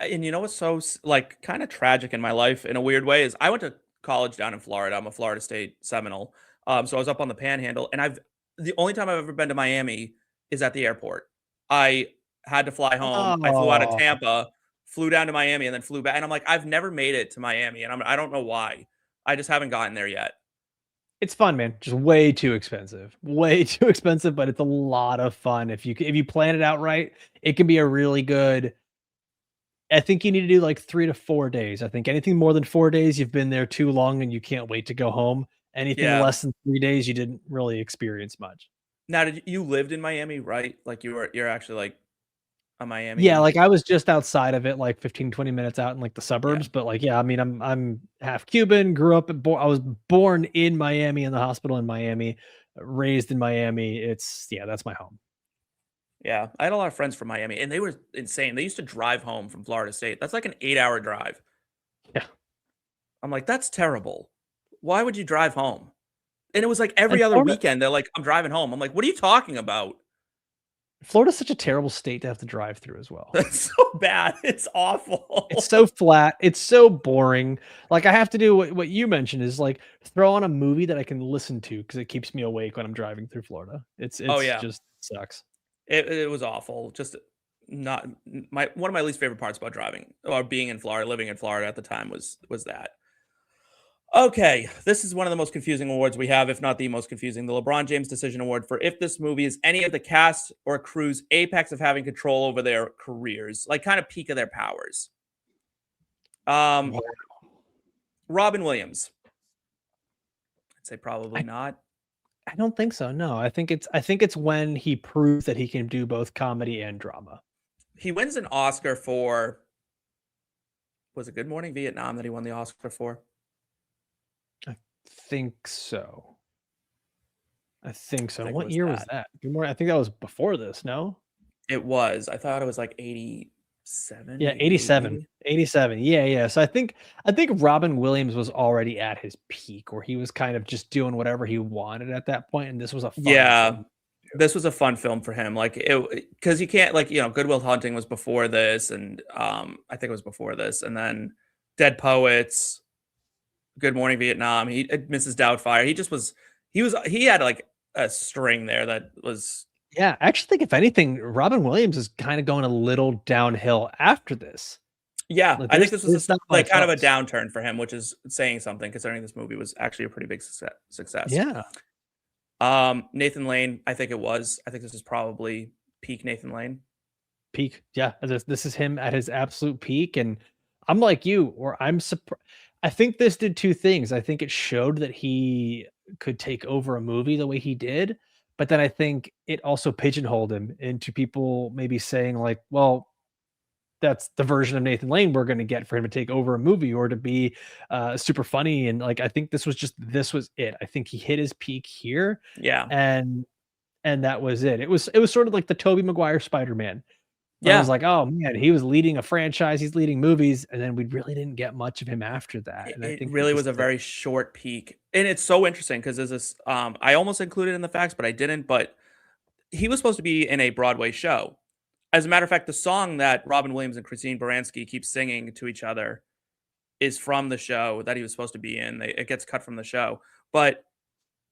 And you know what's so like kind of tragic in my life in a weird way is I went to college down in Florida. I'm a Florida State Seminole. So I was up on the Panhandle, and the only time I've ever been to Miami is at the airport. I had to fly home. I flew out of Tampa, flew down to Miami, and then flew back. And I'm like, I've never made it to Miami, and I don't know why. I just haven't gotten there yet. It's fun, man. Just way too expensive. Way too expensive, but it's a lot of fun. If you plan it out right, it can be a really good. I think you need to do like 3 to 4 days. I think anything more than 4 days, you've been there too long and you can't wait to go home. Anything less than 3 days, you didn't really experience much. Now, you lived in Miami, right? Like you're actually like a Miami. Yeah, like I was just outside of it, like 15, 20 minutes out in like the suburbs. But like, yeah, I mean, I'm half Cuban, grew up I was born in Miami, in the hospital in Miami, raised in Miami. That's my home. Yeah, I had a lot of friends from Miami, and they were insane. They used to drive home from Florida State. That's like an 8-hour drive. Yeah. I'm like, that's terrible. Why would you drive home? And it was like every other weekend, they're like, I'm driving home. I'm like, what are you talking about? Florida's such a terrible state to have to drive through as well. That's so bad. It's awful. It's so flat. It's so boring. Like I have to do what you mentioned is like throw on a movie that I can listen to because it keeps me awake when I'm driving through Florida. It's Oh, yeah. just sucks. It was awful. Just not one of my least favorite parts about driving or being in Florida, living in Florida at the time was that. Okay, this is one of the most confusing awards we have, if not the most confusing. The LeBron James Decision Award for if this movie is any of the cast or crew's apex of having control over their careers, like kind of peak of their powers. Robin Williams. I'd say probably not. I don't think so. No, I think it's when he proves that he can do both comedy and drama. He wins an Oscar for, was it Good Morning Vietnam that he won the Oscar for? I think so. What was year was that? Good Morning. I think that was before this. No, it was. I thought it was like 87. yeah, 87. 87. Yeah. So I think Robin Williams was already at his peak, where he was kind of just doing whatever he wanted at that point, and this was a fun film. This was a fun film for him. Like it, because you can't Good Will Hunting was before this, and I think it was before this, and then Dead Poets, Good Morning Vietnam, Mrs. Doubtfire. He had like a string there that was. Yeah, I actually think if anything, Robin Williams is kind of going a little downhill after this. Yeah, Like, I think this was not like much kind of a else. downturn for him, which is saying something considering this movie was actually a pretty big success. Yeah. Nathan Lane, I think it was. I think this is probably peak Nathan Lane. Peak. Yeah, this is him at his absolute peak, and I'm like you, or I'm surprised. I think this did two things. I think it showed that he could take over a movie the way he did, but then I think it also pigeonholed him into people maybe saying like, well, that's the version of Nathan Lane we're going to get for him to take over a movie or to be super funny. And like, I think this was it. I think he hit his peak here. Yeah. And that was it. It was sort of like the Tobey Maguire Spider-Man. Yeah. I was like, oh man, he was leading a franchise. He's leading movies. And then we really didn't get much of him after that. And I think really was a very short peak. And it's so interesting because there's this, I almost included in the facts, but I didn't, but he was supposed to be in a Broadway show. As a matter of fact, the song that Robin Williams and Christine Baranski keep singing to each other is from the show that he was supposed to be in. It gets cut from the show. But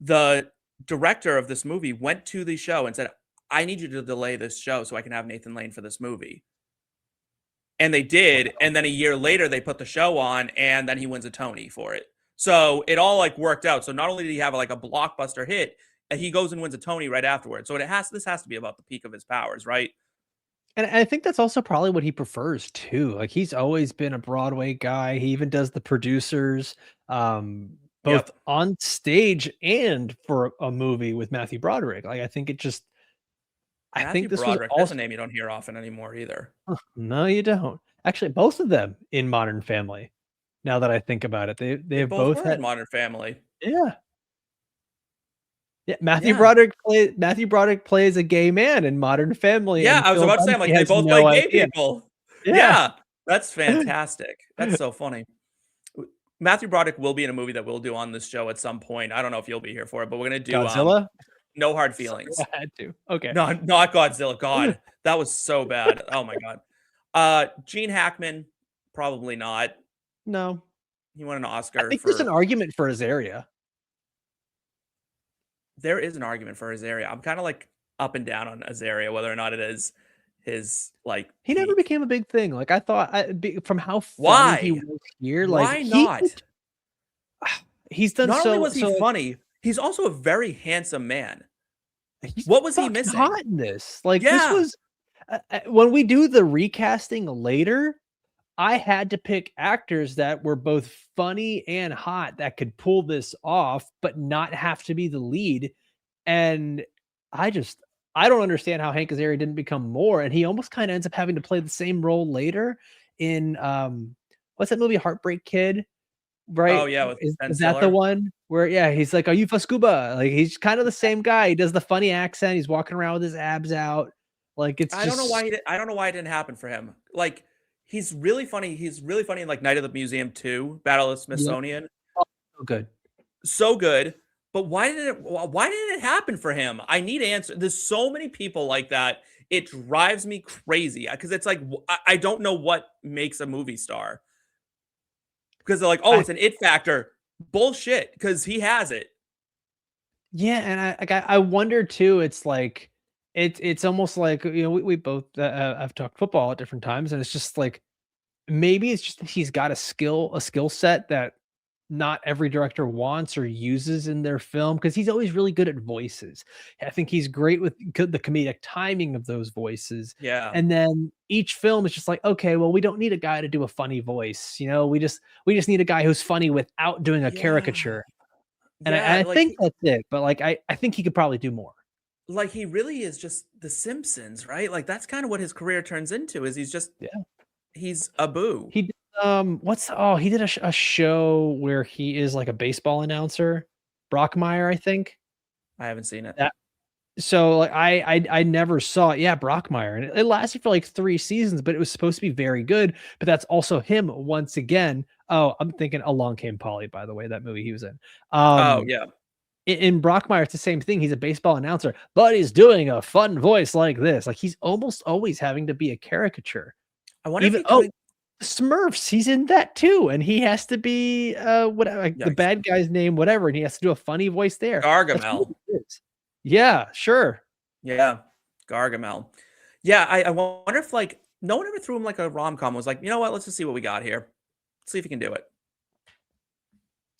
the director of this movie went to the show and said, I need you to delay this show so I can have Nathan Lane for this movie. And they did. And then a year later, they put the show on, and then he wins a Tony for it. So it all like worked out. So not only did he have like a blockbuster hit, and he goes and wins a Tony right afterwards. So this has to be about the peak of his powers, right? And I think that's also probably what he prefers too. Like he's always been a Broadway guy. He even does the producers, both on stage and for a movie with Matthew Broderick. Like I think it just, I think this Broderick, was that's also a name you don't hear often anymore either. No, you don't. Actually, both of them in Modern Family. Now that I think about it, they have both were had in Modern Family. Yeah. Yeah, Matthew Broderick plays a gay man in Modern Family. Yeah, I was about to say, I'm like, they both play gay people. Yeah, that's fantastic. That's so funny. Matthew Broderick will be in a movie that we'll do on this show at some point. I don't know if you'll be here for it, but we're gonna do Godzilla. No Hard Feelings. I had to. Okay. No, not Godzilla. God, that was so bad. Oh my God. Gene Hackman, probably not. No. He won an Oscar. I think there's an argument for Azaria. There is an argument for Azaria. I'm kind of like up and down on Azaria, whether or not it is his like. He never became a big thing. Like I thought, from how Why funny he was here. Like why not? He's done. Not so, only was he so, funny, he's also a very handsome man. He's What was he fucking missing? hot in this? Like Yeah. this was when we do the recasting later. I had to pick actors that were both funny and hot that could pull this off, but not have to be the lead. And I don't understand how Hank Azaria didn't become more. And he almost kind of ends up having to play the same role later in what's that movie, Heartbreak Kid? Right? Oh yeah, is that the one where he's like, "Are you for scuba?" Like he's kind of the same guy. He does the funny accent. He's walking around with his abs out. Like it's. I don't know why. I don't know why it didn't happen for him. Like he's really funny. He's really funny in like Night of the Museum 2, Battle of the Smithsonian. Oh, so good. So good. But why didn't it happen for him? I need answers. There's so many people like that it drives me crazy because it's like I don't know what makes a movie star because they're like, oh, it's an it factor. Bullshit, because he has it. Yeah, and I wonder too. It's like it's almost like we both have talked football at different times, and it's just like maybe it's just that he's got a skill set that not every director wants or uses in their film because he's always really good at voices. I think he's great with the comedic timing of those voices. Yeah. And then each film is just like, okay, well, we don't need a guy to do a funny voice. We just need a guy who's funny without doing a caricature. And I like, think that's it. But like, I think he could probably do more. Like he really is just The Simpsons, right? Like that's kind of what his career turns into. Is he's a boo. He did, he did a show where he is like a baseball announcer, Brockmire, I think. I haven't seen it. So like I never saw it. Yeah, Brockmire, and it lasted for like 3 seasons, but it was supposed to be very good. But that's also him once again. Oh, I'm thinking Along Came Polly, by the way, that movie he was in. Oh yeah. In Brockmire, it's the same thing. He's a baseball announcer, but he's doing a fun voice like this. Like he's almost always having to be a caricature. I wonder if he Smurfs, he's in that too, and he has to be whatever the bad guy's name, whatever, and he has to do a funny voice there. Gargamel. Yeah, sure. Yeah, Gargamel. Yeah, I wonder if like no one ever threw him like a rom-com. Was like, you know what? Let's just see what we got here. See if he can do it.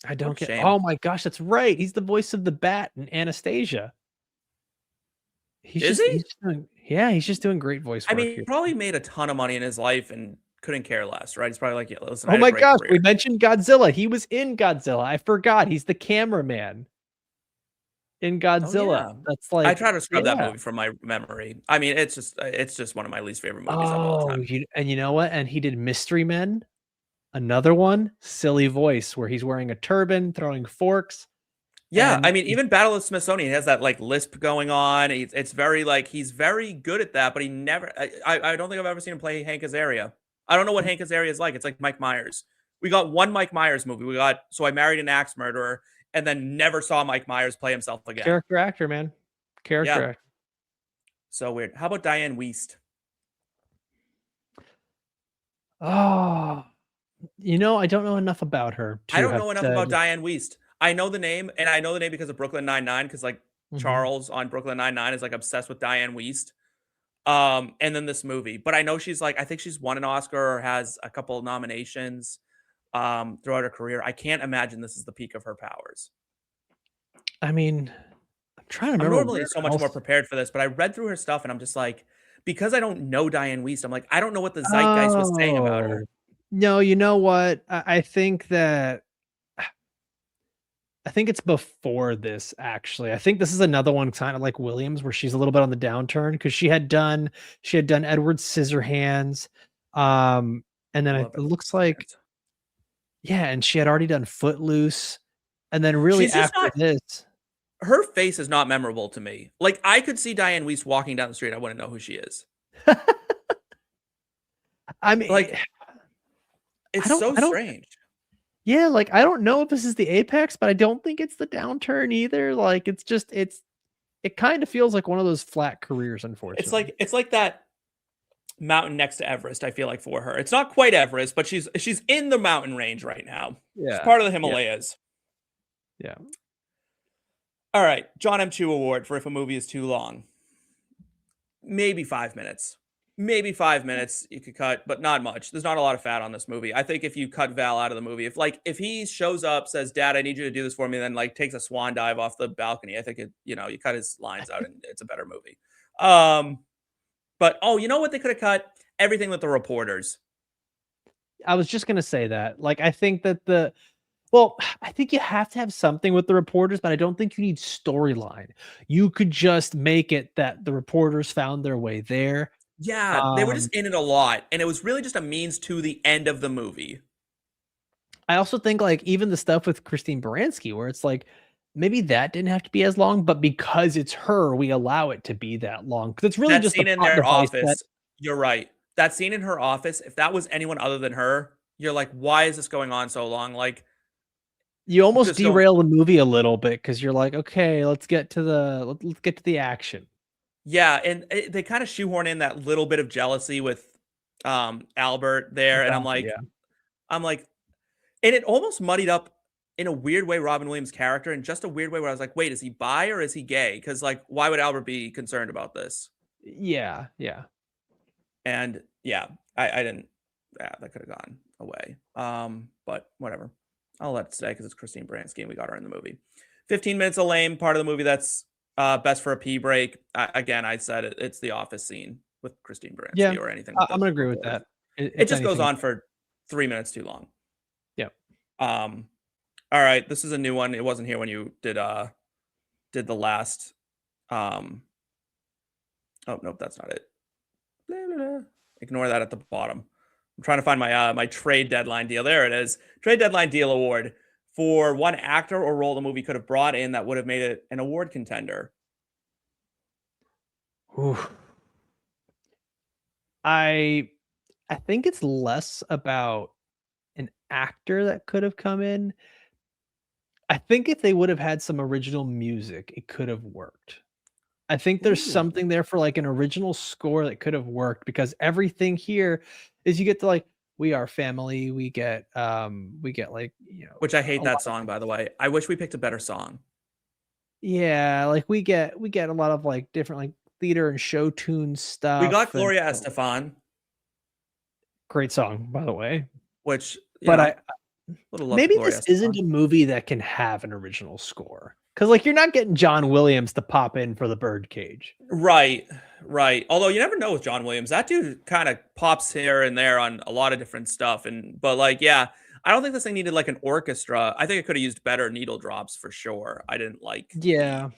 I don't get. Shame. Oh my gosh, that's right. He's the voice of the Bat in Anastasia. He's just doing great voice work. I mean, he probably made a ton of money in his life and couldn't care less, right? He's probably like, yeah, listen. Oh my gosh, we mentioned Godzilla. He was in Godzilla. I forgot. He's the cameraman in Godzilla. Oh, yeah. That's like I try to scrub that movie from my memory. I mean, it's just one of my least favorite movies of all time. And you know what? And he did Mystery Men, another one, silly voice where he's wearing a turban, throwing forks. Yeah, I mean, even Battle of Smithsonian has that like lisp going on. It's very like he's very good at that, but he never. I don't think I've ever seen him play Hank Azaria. I don't know what Hank Azaria is like. It's like Mike Myers. We got one Mike Myers movie. We got So I Married an Axe Murderer, and then never saw Mike Myers play himself again. Character actor, man. Character actor. So weird. How about Diane Wiest? Oh, I don't know enough about her. I don't know enough about Diane Wiest. I know the name, and I know the name because of Brooklyn Nine-Nine, because like Charles on Brooklyn Nine-Nine is like obsessed with Diane Wiest. And then this movie, but I know she's like, I think she's won an Oscar or has a couple of nominations throughout her career. I can't imagine this is the peak of her powers. I mean, I'm trying to remember. I'm normally so much more prepared for this, but I read through her stuff and I'm just like, because I don't know Diane Wiest, I'm like, I don't know what the zeitgeist was saying about her. No, you know what? I think it's before this, actually. I think this is another one kind of like Williams, where she's a little bit on the downturn because she had done Edward Scissorhands. And then it looks like, and she had already done Footloose. And then really after this, her face is not memorable to me. Like I could see Diane Wiest walking down the street. I wouldn't know who she is. I mean, like, it's so strange. Yeah, like I don't know if this is the apex, but I don't think it's the downturn either. Like it kind of feels like one of those flat careers, unfortunately. It's like that mountain next to Everest, I feel like, for her. It's not quite Everest, but she's in the mountain range right now. Yeah. She's part of the Himalayas. Yeah. All right, John M. Chu Award for if a movie is too long. Maybe 5 minutes. Maybe 5 minutes you could cut, but not much. There's not a lot of fat on this movie. I think if you cut Val out of the movie, if he shows up, says, "Dad, I need you to do this for me," then like takes a swan dive off the balcony, I think you cut his lines out and it's a better movie. But you know what they could have cut? Everything with the reporters. I was just gonna say that. Like, I think that I think you have to have something with the reporters, but I don't think you need storyline. You could just make it that the reporters found their way there. Yeah, they were just in it a lot, and it was really just a means to the end of the movie. I also think like even the stuff with Christine Baranski, where it's like maybe that didn't have to be as long, but because it's her, we allow it to be that long. Because it's really just scene in their office. You're right. That scene in her office, if that was anyone other than her, you're like, why is this going on so long? Like, you almost derail the movie a little bit because you're like, okay, let's get to the action. Yeah, and they kind of shoehorn in that little bit of jealousy with Albert there, and Yeah. I'm like, and it almost muddied up in a weird way Robin Williams' character, in just a weird way where I was like, wait, is he bi or is he gay? Because like, why would Albert be concerned about this? Yeah. Yeah. And yeah, I didn't. Yeah, that could have gone away. But whatever. I'll let it stay because it's Christine Baranski and we got her in the movie. 15 minutes of lame, part of the movie that's best for a pee break. Again, I said it's the office scene with Christine Baranski Yeah. or anything. I'm gonna agree with that. It just goes on for 3 minutes too long. Yep. All right, this is a new one. It wasn't here when you did the last. Oh nope, that's not it. Blah, blah, blah. Ignore that at the bottom. I'm trying to find my my trade deadline deal. There it is. Trade deadline deal award for one actor or role the movie could have brought in that would have made it an award contender. Ooh. I think it's less about an actor that could have come in. I think if they would have had some original music, it could have worked. I think there's Ooh. something there for like an original score that could have worked because everything here is you get to like we are family, we get like, you know, Which I hate a that lot song, by the way. I wish we picked a better song. yeah, like we get a lot of like different like theater and show tune stuff. We got and- Gloria Estefan, great song, by the way. which But I little love maybe Gloria this isn't Estefan. a movie that can have an original score. Because like you're not getting John Williams to pop in for the Birdcage. Right, right. Although you never know with John Williams, that dude kind of pops here and there on a lot of different stuff. But like, yeah, I don't think this thing needed like an orchestra. I think it could have used better needle drops for sure. I didn't like Yeah.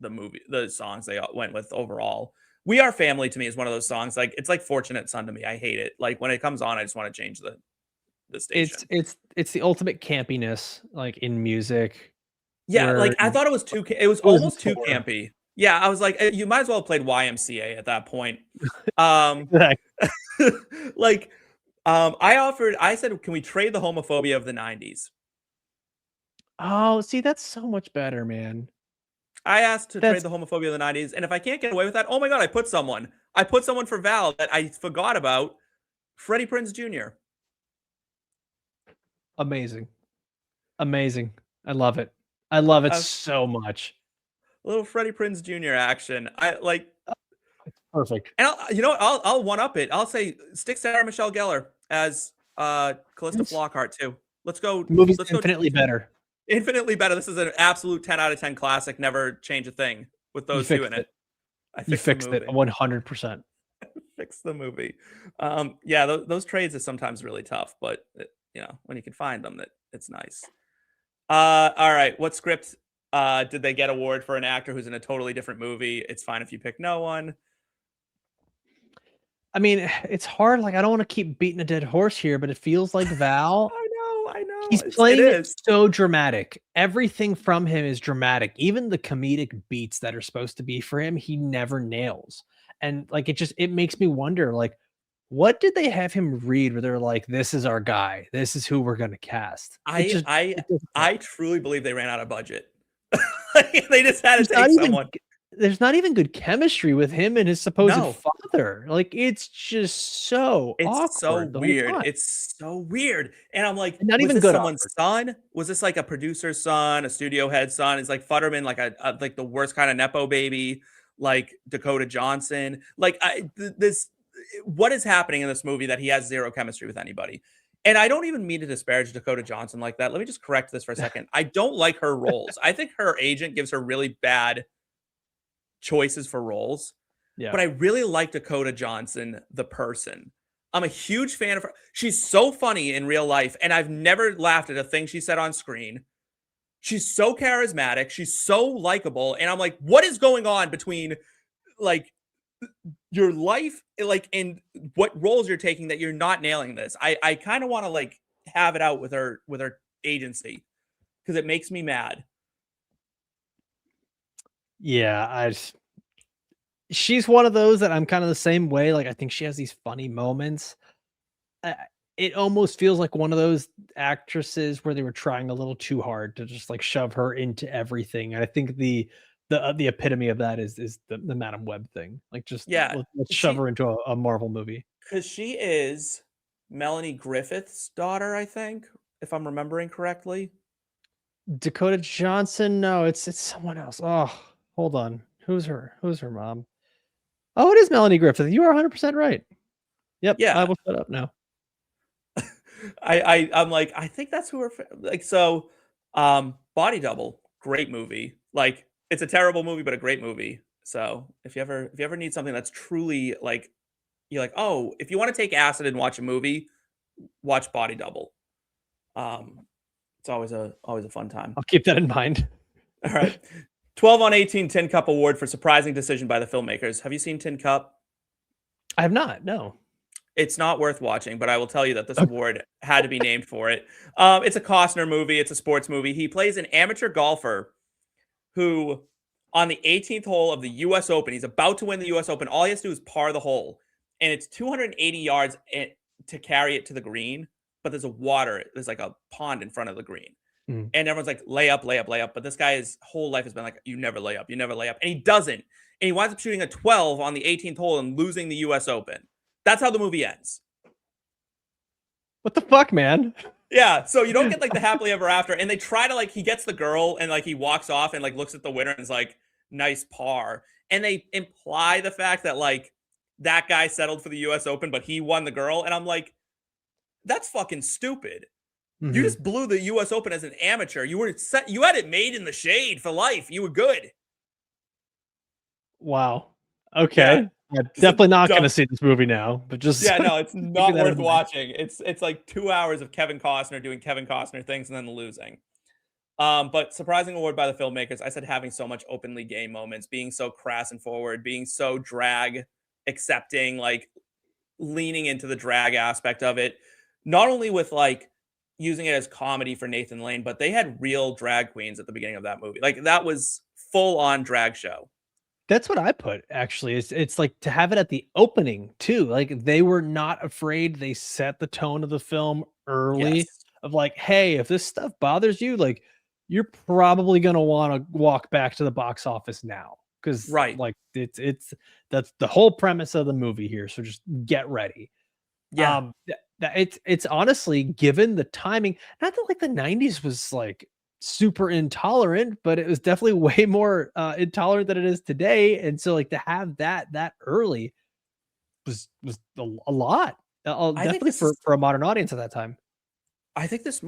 the songs they went with overall. We Are Family to me is one of those songs. Like it's like Fortunate Son to me. I hate it. Like when it comes on, I just want to change the station. It's the ultimate campiness like in music. Yeah, like I where thought it was it was it was almost too more. campy. Yeah, I was like, you might as well have played YMCA at that point. Um, like, I said, can we trade the homophobia of the 90s? Oh, see, that's so much better, man. I asked to That's trade the homophobia of the 90s, and if I can't get away with that, oh my god, I put someone for Val that I forgot about, Freddie Prinze Jr. amazing. Amazing. I love it. I love it so much. Little Freddie Prinze Jr. action. I like. Perfect. And you know what? I'll one up it. I'll say stick Sarah Michelle Gellar as Callista Flockhart too. Let's go. Movie's let's infinitely better. Infinitely better. This is an absolute 10 out of 10 classic. Never change a thing with those two in it. You fixed it 100%. Fix the movie. Yeah, those trades are sometimes really tough, but you know, when you can find them, that it's nice. All right. What script did they get award for an actor who's in a totally different movie? It's fine if you pick no one. I mean, it's hard. Like, I don't want to keep beating a dead horse here, but it feels like Val. I know. He's playing it so dramatic. Everything from him is dramatic. Even the comedic beats that are supposed to be for him, he never nails. And like, it makes me wonder, like, what did they have him read where they're like, this is our guy. This is who we're going to cast. I truly believe they ran out of budget. They just had to take someone. There's not even good chemistry with him and his supposed father. Like it's just so awkward. So weird. It's so weird. And I'm like, not was even this good someone's son? Was this like a producer's son, a studio head son? Is like Futterman like a like the worst kind of nepo baby, like Dakota Johnson? Like what is happening in this movie that he has zero chemistry with anybody? And I don't even mean to disparage Dakota Johnson like that. Let me just correct this for a second. I don't like her roles. I think her agent gives her really bad choices for roles. Yeah. But I really like Dakota Johnson, the person. I'm a huge fan of her. She's so funny in real life, and I've never laughed at a thing she said on screen. She's so charismatic. She's so likable. And I'm like, what is going on between like your life, like, and what roles you're taking that you're not nailing this? I kind of want to like have it out with her agency because it makes me mad. Yeah, she's one of those that I'm kind of the same way. Like, I think she has these funny moments. It almost feels like one of those actresses where they were trying a little too hard to just like shove her into everything. And I think the the epitome of that is the Madam Web thing. Like, just Yeah, let's shove her into a Marvel movie. because she is Melanie Griffith's daughter, I think, if I'm remembering correctly. Dakota Johnson, no, it's someone else. Oh, hold on. Who's her mom? Oh, it is Melanie Griffith. You are 100% right. Yep. Yeah. I will shut up now. I'm like, I think that's who like, so Body Double, great movie. Like, it's a terrible movie, but a great movie. So if you ever need something that's truly like, you're like, oh, if you want to take acid and watch a movie, watch Body Double. It's always a fun time. I'll keep that in mind. All right. 12 on 18 Tin Cup Award for surprising decision by the filmmakers. Have you seen Tin Cup? I have not. No. It's not worth watching, but I will tell you that this award had to be named for it. It's a Costner movie. It's a sports movie. He plays an amateur golfer who, on the 18th hole of the U.S. Open, he's about to win the U.S. Open. All he has to do is par the hole, and it's 280 yards to carry it to the green, but there's like a pond in front of the green. And everyone's like, lay up, lay up, lay up. But this guy's whole life has been like, you never lay up, you never lay up. And he doesn't. And he winds up shooting a 12 on the 18th hole and losing the U.S. Open. That's how the movie ends. What the fuck, man? Yeah, so you don't get like the happily ever after. And they try to like, he gets the girl and like he walks off and like looks at the winner and is like, nice par. And they imply the fact that like that guy settled for the U.S. Open, but he won the girl. And I'm like, that's fucking stupid. Mm-hmm. You just blew the U.S. Open as an amateur. You had it made in the shade for life. You were good. Wow. Okay. Yeah. I'm definitely not going to see this movie now, but just no, it's not worth watching. It's like 2 hours of Kevin Costner doing Kevin Costner things and then losing. But surprising award by the filmmakers. I said having so much openly gay moments, being so crass and forward, being so drag accepting, like leaning into the drag aspect of it. Not only with like using it as comedy for Nathan Lane, but they had real drag queens at the beginning of that movie. Like that was full on drag show. That's what I put, actually. It's like to have it at the opening too. Like they were not afraid. They set the tone of the film early of like, hey, if this stuff bothers you, like you're probably gonna want to walk back to the box office now. Because like it's that's the whole premise of the movie here. So just get ready. Yeah. It's honestly, given the timing, not that like the 90s was like super intolerant, but it was definitely way more intolerant than it is today. And so like to have that early was a lot. Definitely for a modern audience at that time. I think this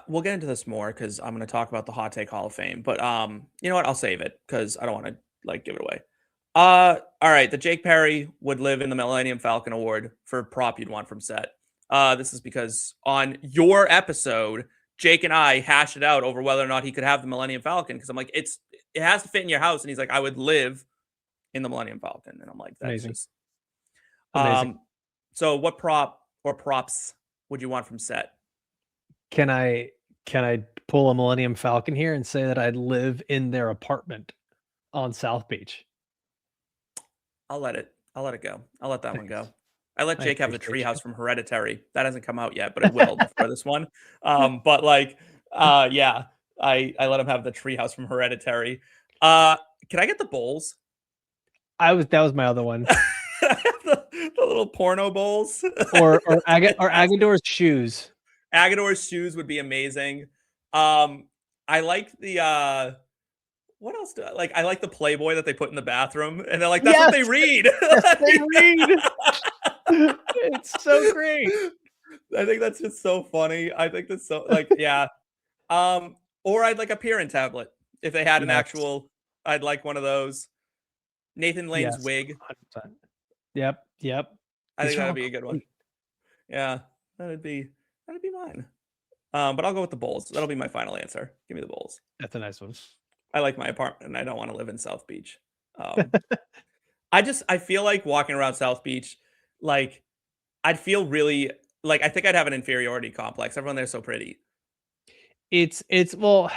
we'll get into this more because I'm going to talk about the Hot Take Hall of Fame. But you know what? I'll save it because I don't want to like give it away. All right, the Jake Perry would live in the Millennium Falcon Award for prop you'd want from set. This is because on your episode, Jake and I hashed it out over whether or not he could have the Millennium Falcon because I'm like, it has to fit in your house, and he's like, I would live in the Millennium Falcon, and I'm like, that's amazing. Just amazing. So what prop or props would you want from set? Can I pull a Millennium Falcon here and say that I'd live in their apartment on South Beach? I'll let it go. I'll let that one go. I let Jake have the treehouse from Hereditary. That hasn't come out yet, but it will before this one. But like, yeah, I let him have the treehouse from Hereditary. Can I get the bowls? That was my other one. the little porno bowls, or Agador's shoes. Agador's shoes would be amazing. I like the what else do I like? I like the Playboy that they put in the bathroom, and they're like, that's what they read. They read. It's so great. I think that's just so funny. I think that's so like, yeah. Or I'd like a Pirin tablet if they had an actual. I'd like one of those. Nathan Lane's wig. 100%. Yep. I think that'd be a good one. Yeah, that'd be mine. But I'll go with the bowls. That'll be my final answer. Give me the bowls. That's a nice one. I like my apartment and I don't want to live in South Beach. I feel like walking around South Beach, like I'd feel really like I think I'd have an inferiority complex. Everyone there's so pretty. It's well,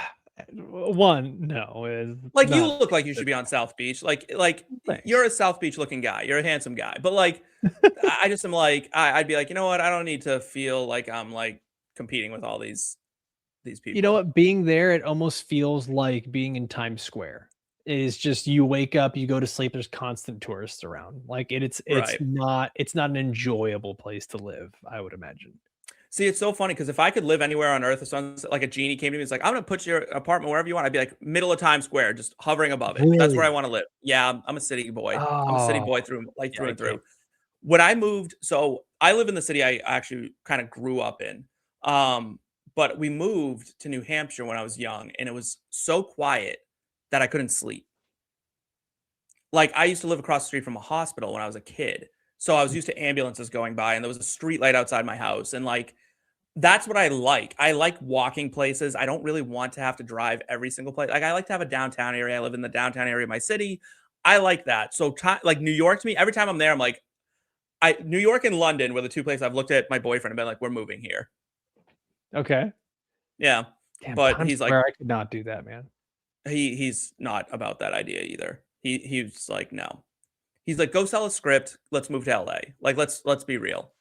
one, no. Like you look like you should be on South Beach. Like Thanks. You're a South Beach looking guy. You're a handsome guy. But like I just am like I'd be like, you know what? I don't need to feel like I'm like competing with all these people. You know what? Being there, it almost feels like being in Times Square. is just you wake up, you go to sleep, there's constant tourists around. Like it's Right. not an enjoyable place to live, I would imagine. See, it's so funny because if I could live anywhere on Earth, if someone like a genie came to me, it's like, I'm gonna put your apartment wherever you want. I'd be like middle of Times Square, just hovering above it. That's where I Really? want to live. Yeah, I'm a city boy. I'm a city Oh, boy through like yeah, through I and can't. through. When I moved, so I live in the city I actually kind of grew up in. Um, but we moved to New Hampshire when I was young, and it was so quiet that I couldn't sleep. Like, I used to live across the street from a hospital when I was a kid. So I was used to ambulances going by, and there was a street light outside my house. And like that's what I like. I like walking places. I don't really want to have to drive every single place. Like I like to have a downtown area. I live in the downtown area of my city. I like that. So like New York to me, every time I'm there, I'm like, New York and London were the two places I've looked at my boyfriend and been like, we're moving here. Okay. Yeah. Damn, But Times he's like, Square, I could not do that, man. he's not about that idea either. He's like, no. He's like, go sell a script. Let's move to LA. Like, let's be real.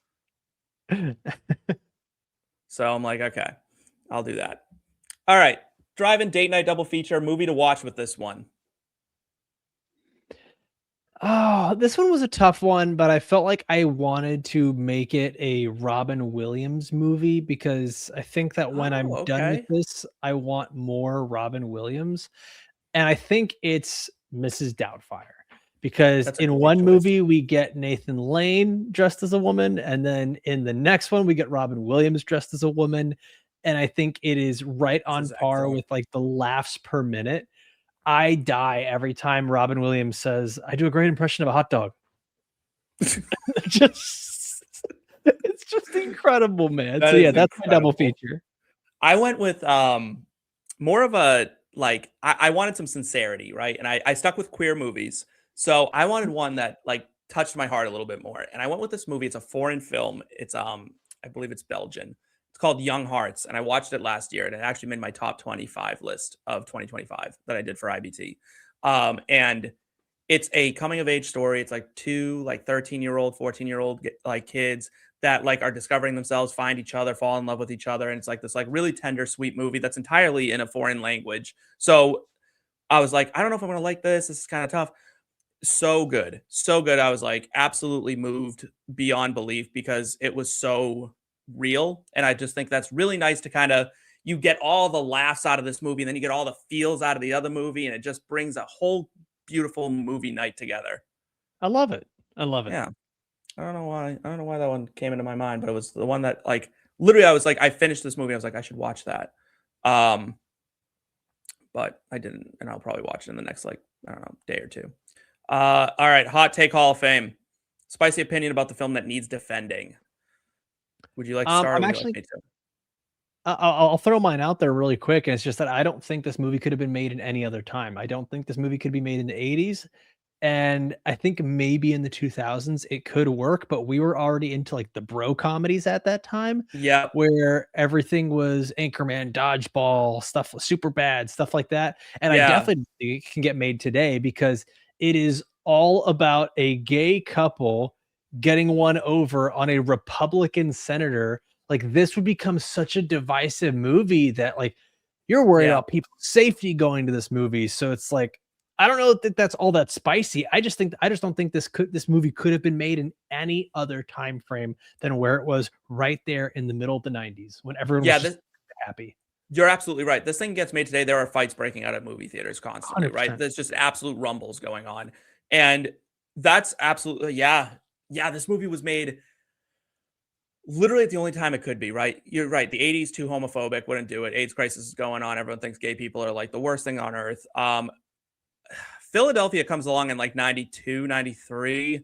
So I'm like, okay, I'll do that. All right. Drive-in date night double feature, movie to watch with this one. Oh, this one was a tough one, but I felt like I wanted to make it a Robin Williams movie because I think that when Oh, I'm done with okay. this, I want more Robin Williams. And I think it's Mrs. Doubtfire because That's a in great one choice. movie we get Nathan Lane dressed as a woman, and then in the next one we get Robin Williams dressed as a woman. And I think it is right This on is par excellent. with like the laughs per minute. I die every time Robin Williams says, "I do a great impression of a hot dog." Just it's just incredible, man. That So yeah, is that's my double incredible. feature. I went with more of a like I wanted some sincerity, right? And I stuck with queer movies. So I wanted one that like touched my heart a little bit more. And I went with this movie. It's a foreign film. It's I believe it's Belgian. It's called Young Hearts. And I watched it last year and it actually made my top 25 list of 2025 that I did for IBT. And it's a coming of age story. It's like two like 13-year-old, 14-year-old like kids that like are discovering themselves, find each other, fall in love with each other. And it's like this like really tender, sweet movie that's entirely in a foreign language. So I was like, I don't know if I'm gonna like this. This is kind of tough. So good. So good. I was like absolutely moved beyond belief because it was so real. And I just think that's really nice to kind of you get all the laughs out of this movie, and then you get all the feels out of the other movie, and it just brings a whole beautiful movie night together. I love it. I love it. Yeah. I don't know why. I don't know why that one came into my mind, but it was the one that like literally I was like, I finished this movie. I was like, I should watch that. Um, but I didn't, and I'll probably watch it in the next like, I don't know, day or two. All right, hot take Hall of Fame. Spicy opinion about the film that needs defending. Would you like to start? Or I'm would you like actually me to? I'll throw mine out there really quick. And it's just that I don't think this movie could have been made in any other time. I don't think this movie could be made in the 80s. And I think maybe in the 2000s it could work, but we were already into like the bro comedies at that time Yep. where everything was Anchorman, Dodgeball, stuff super bad, stuff like that. And I Yeah. definitely think it can get made today because it is all about a gay couple getting one over on a Republican senator. Like this would become such a divisive movie that like you're worried Yeah. about people's safety going to this movie. So it's like I don't know that that's all that spicy. I just don't think this movie could have been made in any other time frame than where it was right there in the middle of the 90s when everyone Yeah. was just happy. You're absolutely right. This thing gets made today. There are fights breaking out at movie theaters constantly, right? 100%. There's just absolute rumbles going on. And that's absolutely, yeah. Yeah. This movie was made literally at the only time it could be, right? You're right. The 80s too homophobic, wouldn't do it. AIDS crisis is going on. Everyone thinks gay people are like the worst thing on earth. Philadelphia comes along in like 92, 93.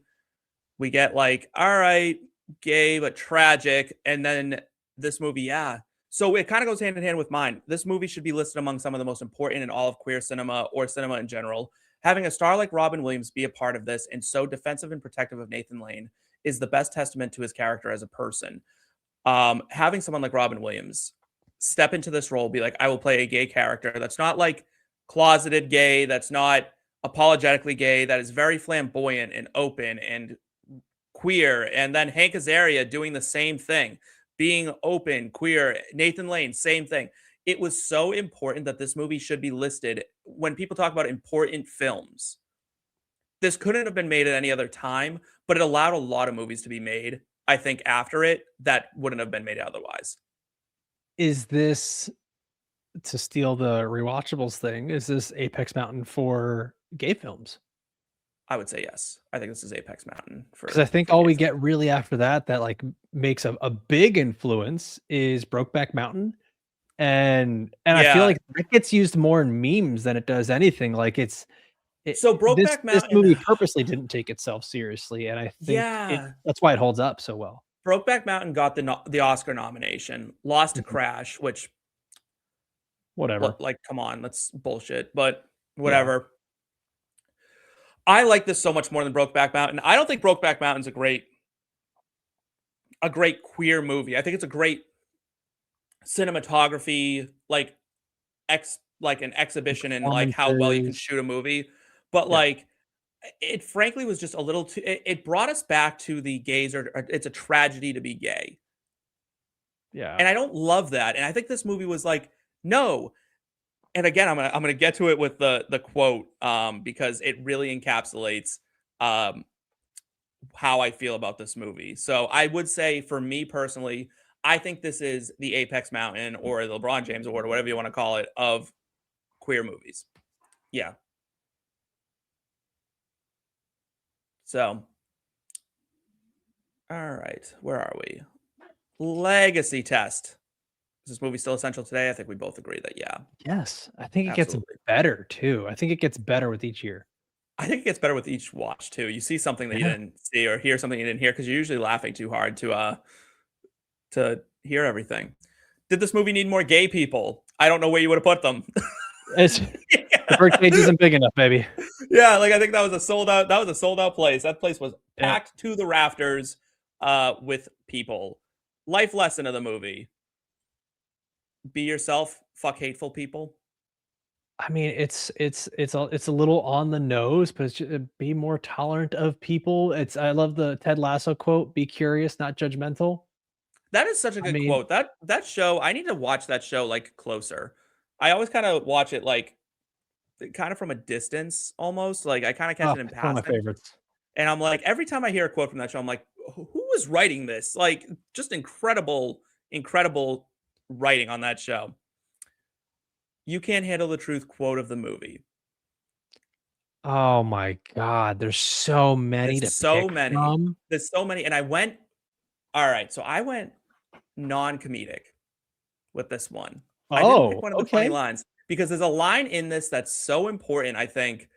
We get like, all right, gay but tragic. And then this movie, yeah. So it kind of goes hand in hand with mine. This movie should be listed among some of the most important in all of queer cinema or cinema in general. Having a star like Robin Williams be a part of this and so defensive and protective of Nathan Lane is the best testament to his character as a person. Having someone like Robin Williams step into this role, be like, I will play a gay character that's not like closeted gay, that's not apologetically gay, that is very flamboyant and open and queer. And then Hank Azaria doing the same thing, being open, queer. Nathan Lane, same thing. it was so important that this movie should be listed when people talk about important films. This couldn't have been made at any other time, but it allowed a lot of movies to be made, I think, after it that wouldn't have been made otherwise. Is this, to steal the rewatchables thing, is this Apex Mountain for gay films? I would say yes. I think this is Apex Mountain for Because I think for all gay we films. get really after that like makes a big influence is Brokeback Mountain. And I feel Yeah. like that gets used more in memes than it does anything. Like So Brokeback this Mountain, movie purposely didn't take itself seriously, and I think yeah. that's why it holds up so well. Brokeback Mountain got the Oscar nomination, lost to Mhm. Crash, which Whatever. like come on, that's bullshit, but whatever. I like this so much more than Brokeback Mountain. I don't think Brokeback Mountain's a great queer movie. I think it's a great cinematography, like an exhibition in like how well you can Performances. shoot a movie. But Yeah. like it frankly was just a little too it brought us back to the gays are it's a tragedy to be gay. Yeah. And I don't love that. And I think this movie was like, no. And again, I'm gonna get to it with the quote because it really encapsulates how I feel about this movie. So I would say for me personally, I think this is the Apex Mountain or the LeBron James Award or whatever you want to call it of queer movies. Yeah. So, all right, where are we? Legacy test. Is this movie still essential today? I think we both agree that yeah, Yes. I think it absolutely. gets better too. I think it gets better with each year. I think it gets better with each watch too. You see something that you Yeah. didn't see or hear something you didn't hear because you're usually laughing too hard to hear everything. Did this movie need more gay people? I don't know where you would have put them. It's the Birdcage isn't big enough, baby. Yeah, like I think that was a sold out. That was a sold out place. That place was Yeah. packed to the rafters with people. Life lesson of the movie: be yourself. Fuck hateful people. I mean, it's a little on the nose, but it's be more tolerant of people. I love the Ted Lasso quote: "Be curious, not judgmental." That is such a I good mean, quote. That show. I need to watch that show like closer. I always kind of watch it like kind of from a distance, almost. Like I kind of catch it in it's one of my passing. favorites. And I'm like, every time I hear a quote from that show, I'm like, who was writing this? Like, just incredible, incredible writing on that show. You can't handle the truth quote of the movie. Oh my god, there's so many There's to so pick many. from. There's so many. And I went, all right. So I went non-comedic with this one. I didn't pick Oh, one of the funny okay. lines because there's a line in this that's so important, I think,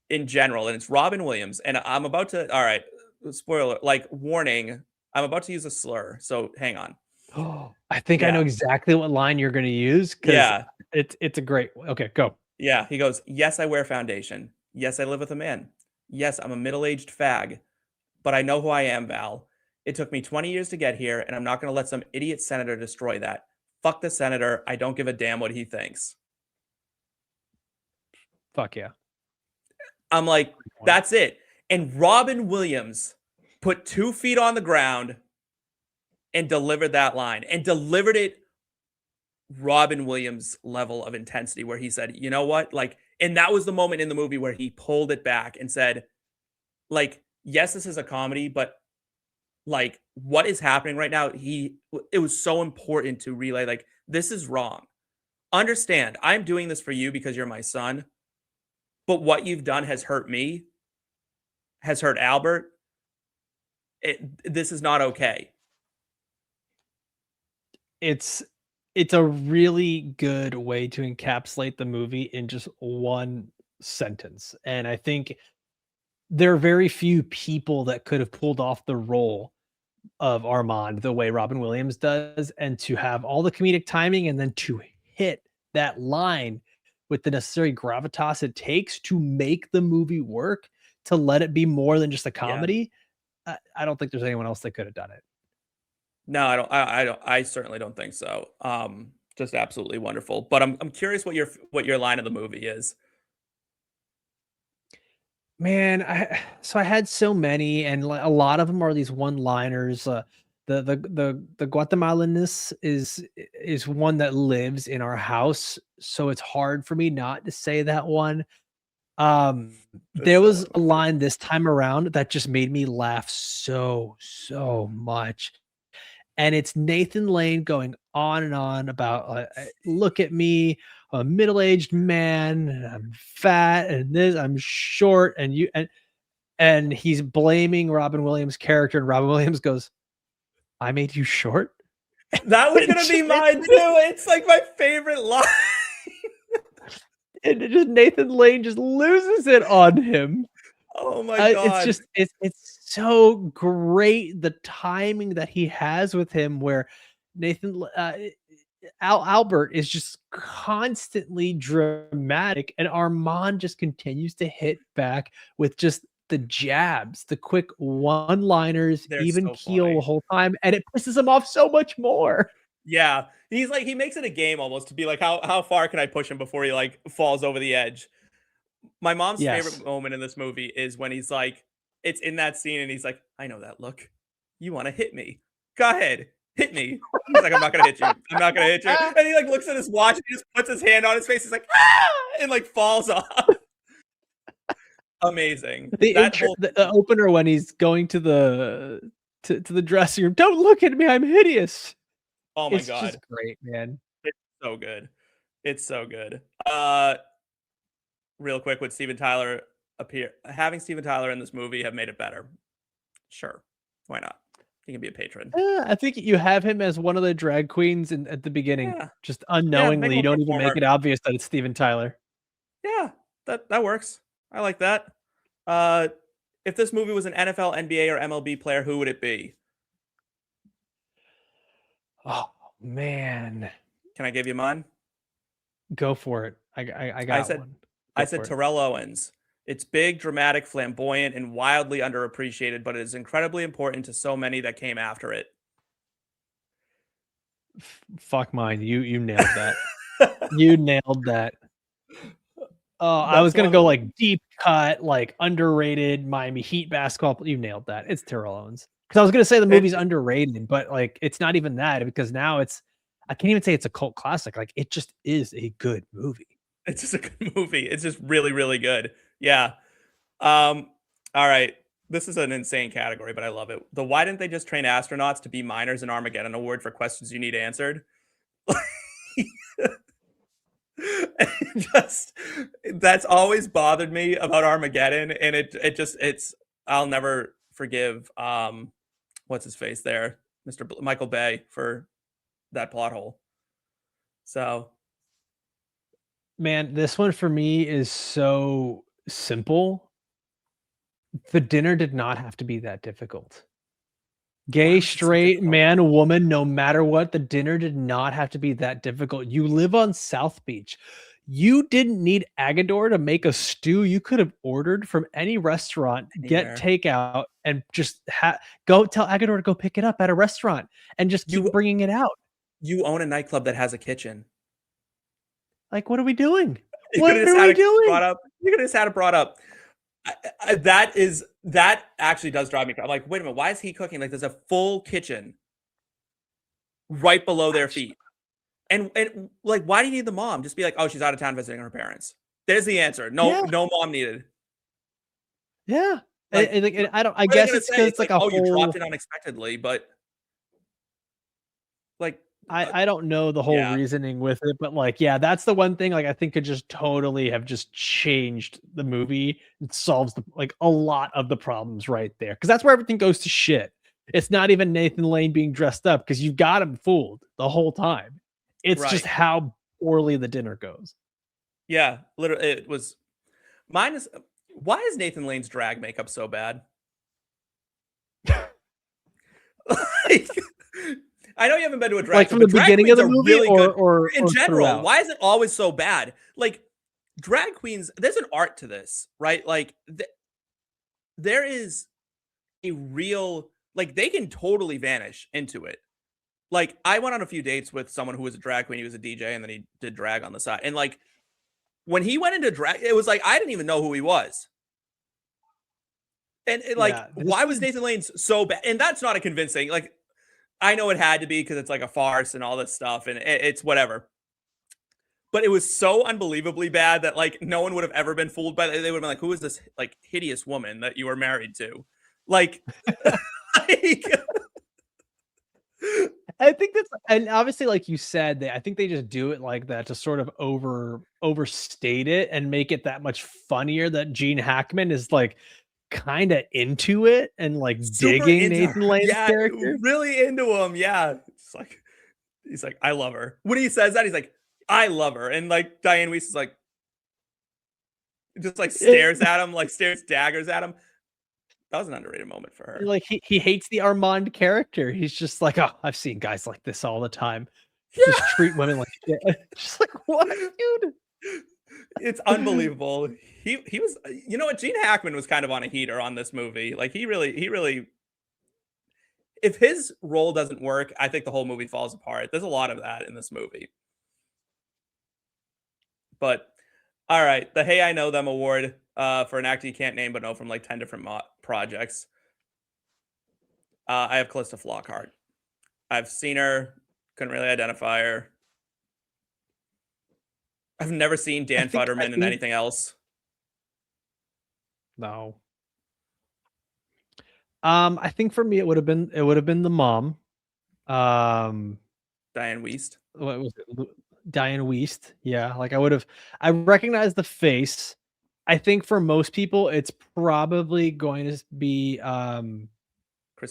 in general, and it's Robin Williams. And I'm about to, all right, spoiler, like warning, I'm about to use a slur. So hang on. Oh, I think I know Yeah. exactly what line you're gonna use because Yeah. it's a great. Okay, go. Yeah. He goes, yes, I wear foundation. Yes, I live with a man. Yes, I'm a middle-aged fag. But I know who I am, Val. It took me 20 years to get here, and I'm not going to let some idiot senator destroy that. Fuck the senator. I don't give a damn what he thinks. Fuck yeah. I'm like, that's it. And Robin Williams put 2 feet on the ground and delivered that line and delivered it Robin Williams level of intensity where he said, you know what? Like, and that was the moment in the movie where he pulled it back and said, like, yes, this is a comedy, but like what is happening right now, it was so important to relay, like, this is wrong. Understand, I'm doing this for you because you're my son, but what you've done has hurt me, has hurt Albert. This is not okay. It's a really good way to encapsulate the movie in just one sentence. And I think there are very few people that could have pulled off the role of Armand the way Robin Williams does, and to have all the comedic timing and then to hit that line with the necessary gravitas it takes to make the movie work, to let it be more than just a comedy. I don't think there's anyone else that could have done it. No, I don't. I certainly don't think so. Just absolutely wonderful. But I'm curious what your line of the movie is. Man, I had so many, and a lot of them are these one-liners. The Guatemalanness is one that lives in our house, so it's hard for me not to say that one. There was a line this time around that just made me laugh so much. And it's Nathan Lane going on and on about look at me, I'm a middle-aged man, and I'm fat, and this, I'm short, and you and he's blaming Robin Williams' character, and Robin Williams goes, I made you short? That was gonna be mine too. It's like my favorite line. And just Nathan Lane just loses it on him. Oh my god. It's so great, the timing that he has with him, where Nathan Albert is just constantly dramatic, and Armand just continues to hit back with just the jabs, the quick one-liners, They're even so keel funny. the whole time, and it pisses him off so much more. Yeah. He's like, he makes it a game almost to be like, how far can I push him before he like falls over the edge? My mom's Yes. favorite moment in this movie is when he's like, it's in that scene and he's like, I know that look. You want to hit me. Go ahead. Hit me. He's like, I'm not going to hit you. I'm not going to hit you. And he like looks at his watch and he just puts his hand on his face. He's like, ah! And like falls off. Amazing. The opener when he's going to the dressing room. Don't look at me. I'm hideous. Oh my It's god. just great, man. It's so good. It's so good. Real quick, would Steven Tyler having Steven Tyler in this movie have made it better? Sure. Why not? He can be a patron. I think you have him as one of the drag queens at the beginning, Yeah. just unknowingly. You don't even make it obvious that it's Steven Tyler. Yeah, that works. I like that. If this movie was an NFL, NBA, or MLB player, who would it be? Oh man, Can I give you mine? go for it. I got one. I said for it. Terrell Owens. It's big, dramatic, flamboyant, and wildly underappreciated, but it is incredibly important to so many that came after it. Fuck mine. You nailed that. You nailed that. Oh, I was gonna go like deep cut, like underrated Miami Heat basketball. You nailed that. It's Terrell Owens. Because I was gonna say the movie's underrated, but like it's not even that, because now I can't even say it's a cult classic. Like it just is a good movie. It's just a good movie. It's just really, really good. Yeah. All right. This is an insane category, but I love it. The Why Didn't They Just Train Astronauts to Be Miners in Armageddon Award for questions you need answered. Just that's always bothered me about Armageddon, and it's I'll never forgive what's his face there, Michael Bay, for that plot hole. So man, this one for me is so simple. The dinner did not have to be that difficult. Gay, straight, man, woman, no matter what, the dinner did not have to be that difficult. You live on South Beach. You didn't need Agador to make a stew. You could have ordered from any restaurant, get takeout, and just go tell Agador to go pick it up at a restaurant and just keep bringing it out. You own a nightclub that has a kitchen. Like, what are we doing? What are we doing? You could have just had it brought up. That actually does drive me. I'm like, wait a minute, why is he cooking? Like, there's a full kitchen right below their feet, and like, why do you need the mom? Just be like, oh, she's out of town visiting her parents. There's the answer. No mom needed. Yeah, like, and I don't. I guess it's because it's like a whole. You dropped it unexpectedly, but like. I don't know the whole reasoning with it, but like, yeah, that's the one thing like I think could just totally have just changed the movie. It solves like a lot of the problems right there, because that's where everything goes to shit. It's not even Nathan Lane being dressed up, because you've got him fooled the whole time. It's just how poorly the dinner goes. Yeah, literally, it was. Mine is, why is Nathan Lane's drag makeup so bad? Like, I know you haven't been to a drag, like from the beginning of the movie, really or in general. Throughout. Why is it always so bad? Like, drag queens, there's an art to this, right? Like, there is a real, like, they can totally vanish into it. Like, I went on a few dates with someone who was a drag queen. He was a DJ, and then he did drag on the side. And like, when he went into drag, it was like I didn't even know who he was. And why was Nathan Lane so bad? And that's not a convincing, like. I know it had to be because it's like a farce and all this stuff, and it's whatever. But it was so unbelievably bad that like no one would have ever been fooled by it. They would have been like, "Who is this like hideous woman that you were married to?" Like, like I think that's, and obviously, like you said, I think they just do it like that to sort of overstate it and make it that much funnier that Gene Hackman is like kind of into it and like super digging into Nathan her. Lane's Yeah, character. really into him. Yeah, it's like he's like, "I love her." When he says that, he's like, "I love her," and like Diane Weiss is like, just like stares at him, like stares daggers at him. That was an underrated moment for her. Like he hates the Armand character. He's just like, oh, I've seen guys like this all the time. Yeah. Just treat women like shit. Just like, what, dude? It's unbelievable. He was, you know what? Gene Hackman was kind of on a heater on this movie. Like he really. If his role doesn't work, I think the whole movie falls apart. There's a lot of that in this movie. But all right, the Hey I Know Them award for an actor you can't name but know from like 10 different projects. I have Calista Flockhart. I've seen her, couldn't really identify her. I've never seen Dan Futterman in anything else. No. I think for me it would have been the mom. Diane Wiest. What was it? Diane Wiest. Yeah, like I recognize the face. I think for most people it's probably going to be Christine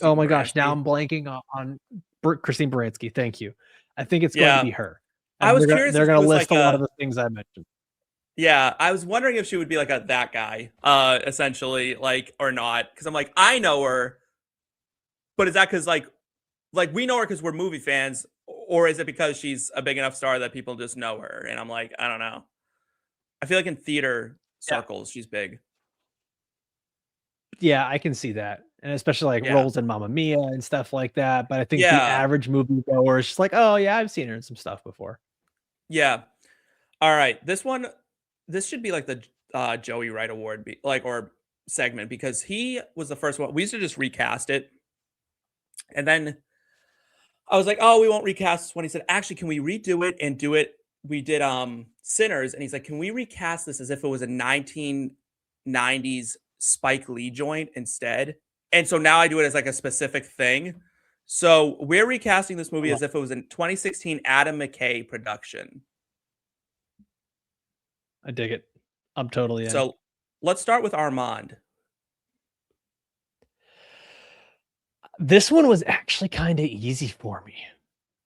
oh my gosh, Baranski. now I'm blanking on Christine Baranski. Thank you. I think it's going to be her. And I was curious. They're going to list like a lot of the things I mentioned. Yeah, I was wondering if she would be like that guy, essentially, like, or not. Because I'm like, I know her, but is that because like we know her because we're movie fans, or is it because she's a big enough star that people just know her? And I'm like, I don't know. I feel like in theater circles, she's big. Yeah, I can see that, and especially like roles in Mamma Mia and stuff like that. But I think the average movie goer is just like, oh yeah, I've seen her in some stuff before. Yeah. All right, this should be like the Joey Wright Award, or segment, because he was the first one. We used to just recast it, and then I was like, "Oh, we won't recast this one." He said, "Actually, can we redo it and do it?" We did Sinners, and he's like, "Can we recast this as if it was a 1990s Spike Lee joint instead?" And so now I do it as like a specific thing. So we're recasting this movie as if it was a 2016 Adam McKay production. I dig it. I'm totally in. So let's start with Armand. This one was actually kind of easy for me.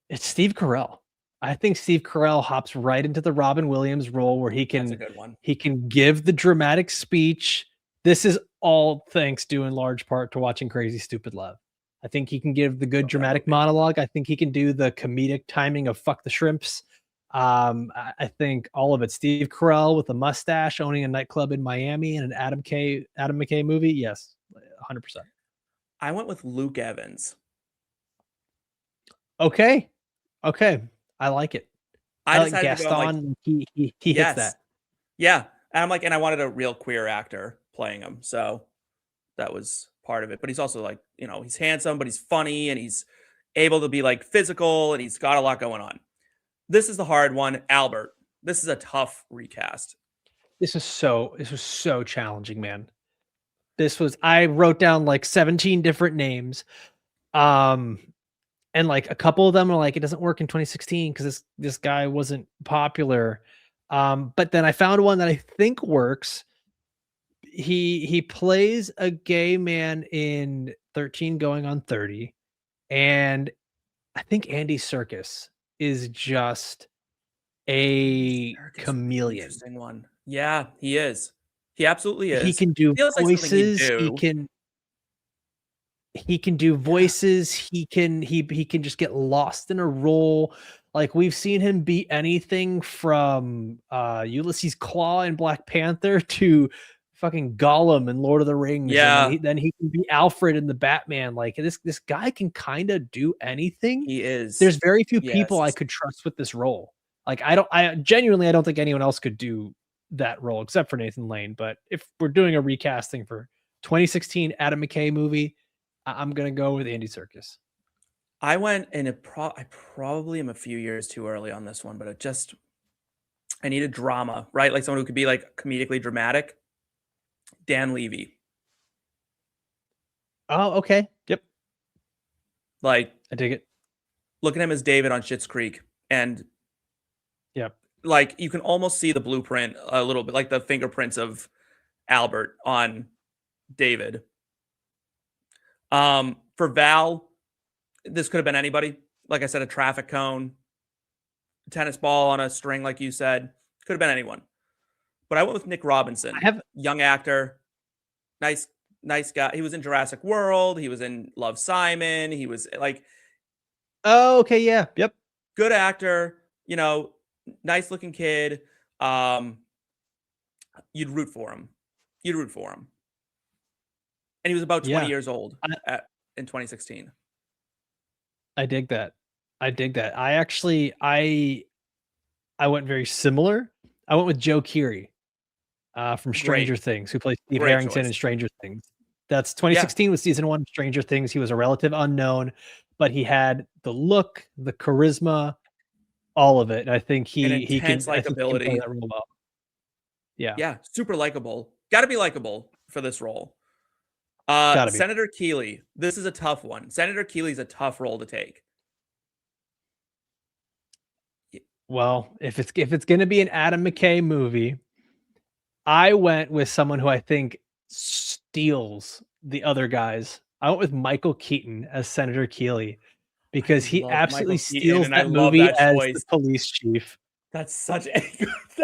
It's Steve Carell. I think Steve Carell hops right into the Robin Williams role where he can, That's a good one. He can give the dramatic speech. This is all thanks due in large part to watching Crazy Stupid Love. I think he can give the good dramatic monologue. I think he can do the comedic timing of fuck the shrimps. I think all of it. Steve Carell with a mustache owning a nightclub in Miami and an Adam McKay movie. Yes, 100%. I went with Luke Evans. Okay. I like it. I like Gaston. Gaston. He hits that. Yeah. And I'm like, and I wanted a real queer actor playing him. So that was part of it. But he's also like, he's handsome, but he's funny and he's able to be like physical and he's got a lot going on. This is the hard one. Albert. This is a tough recast. This was so challenging, man. I wrote down like 17 different names. And like a couple of them are like, it doesn't work in 2016 because this guy wasn't popular. But then I found one that I think works. He plays a gay man in 13 going on 30. And I think Andy Serkis is just a chameleon. Interesting one. Yeah, he is. He absolutely is. He can do voices. He can do voices. He can just get lost in a role. Like we've seen him be anything from Ulysses Claw in Black Panther to fucking Gollum in Lord of the Rings. Yeah. And then he can be Alfred in the Batman. Like this guy can kind of do anything. He is. There's very few people I could trust with this role. Like I genuinely don't think anyone else could do that role except for Nathan Lane. But if we're doing a recasting for 2016 Adam McKay movie, I'm gonna go with Andy Serkis. I went and I probably am a few years too early on this one, but I needed drama, right? Like someone who could be like comedically dramatic. Dan Levy. Oh, okay. Yep. Like I dig it. look at him as David on Schitt's Creek, and Yep. like you can almost see the blueprint a little bit, like the fingerprints of Albert on David. For Val, this could have been anybody. Like I said, a traffic cone, a tennis ball on a string, like you said, could have been anyone. But I went with Nick Robinson, young actor, nice guy. He was in Jurassic World. He was in Love, Simon. He was like, oh, okay, yeah, yep, good actor. You know, nice looking kid. You'd root for him. And he was about 20 years old in 2016. I dig that. I actually I went very similar. I went with Joe Keery from Stranger Things, who plays Steve Harrington in Stranger Things. That's 2016 was season 1 of Stranger Things. He was a relative unknown, but he had the look, the charisma, all of it. And I think he can play likability. that role well. Yeah, super likable. Got to be likable for this role. Senator Keeley. This is a tough one. Senator Keeley's a tough role to take. Well, if it's going to be an Adam McKay movie, I went with someone who I think steals the other guys. I went with Michael Keaton as Senator Keeley because he absolutely steals that movie as the police chief. That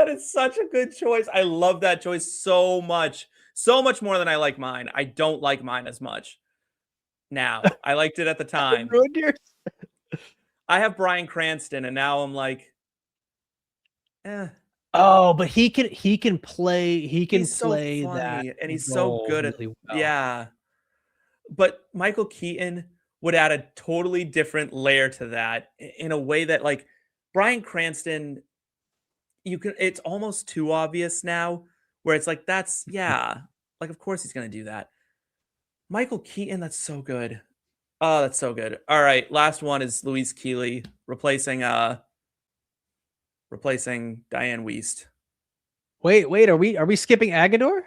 is such a good choice. I love that choice so much. So much more than I like mine. I don't like mine as much now. I liked it at the time. I have Bryan Cranston, and now I'm like, Oh, but he can play so funny, that, and he's so good at yeah. But Michael Keaton would add a totally different layer to that in a way that, like, Bryan Cranston, it's almost too obvious now, where it's like, that's like, of course he's gonna do that. Michael Keaton, that's so good. Oh, that's so good. All right, last one is Louise Keeley replacing Diane Wiest. Wait, are we skipping Agador?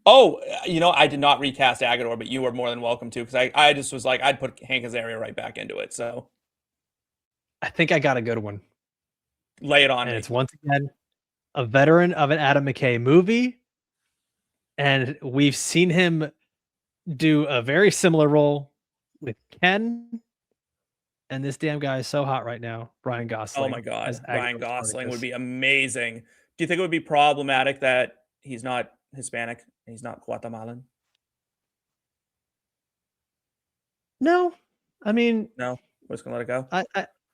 Oh, I did not recast Agador, but you were more than welcome to, because I just was like, I'd put Hank Azaria right back into it. So I think I got a good one. Lay it on me. It's once again a veteran of an Adam McKay movie, and we've seen him do a very similar role with Ken. And this damn guy is so hot right now, Ryan Gosling. Oh my God, Ryan Gosling would be amazing. Do you think it would be problematic that he's not Hispanic and he's not Guatemalan? No, I mean, no, we're just gonna let it go.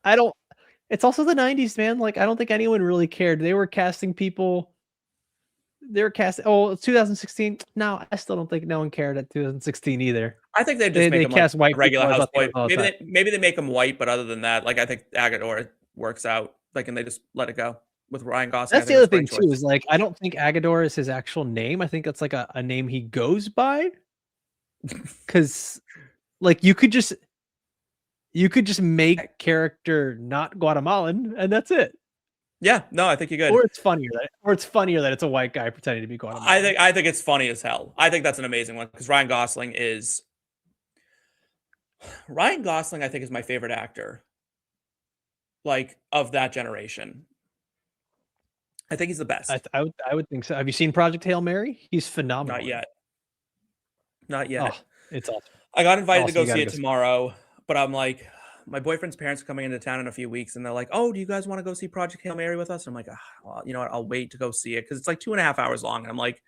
I don't. It's also the 90s, man. Like, I don't think anyone really cared. They were casting people. They were casting. Oh, it's 2016. No, I still don't think no one cared at 2016 either. I think they make him cast like white regular people houseboy. Maybe they make him white, but other than that, like, I think Agador works out. Like, and they just let it go with Ryan Gosling. That's the other thing too. Is like, I don't think Agador is his actual name. I think that's like a name he goes by. Because, like, you could just make that character not Guatemalan, and that's it. Yeah, no, I think you're good. Or it's funnier that it's a white guy pretending to be Guatemalan. I think it's funny as hell. I think that's an amazing one, because Ryan Gosling, I think, is my favorite actor, like, of that generation. I think he's the best. I would think so. Have you seen Project Hail Mary? He's phenomenal. Not yet. Oh, it's awesome. I got invited to go see it tomorrow, but I'm like, my boyfriend's parents are coming into town in a few weeks, and they're like, "Oh, do you guys want to go see Project Hail Mary with us?" And I'm like, well, you know what? I'll wait to go see it, because it's like 2.5 hours long. And I'm like,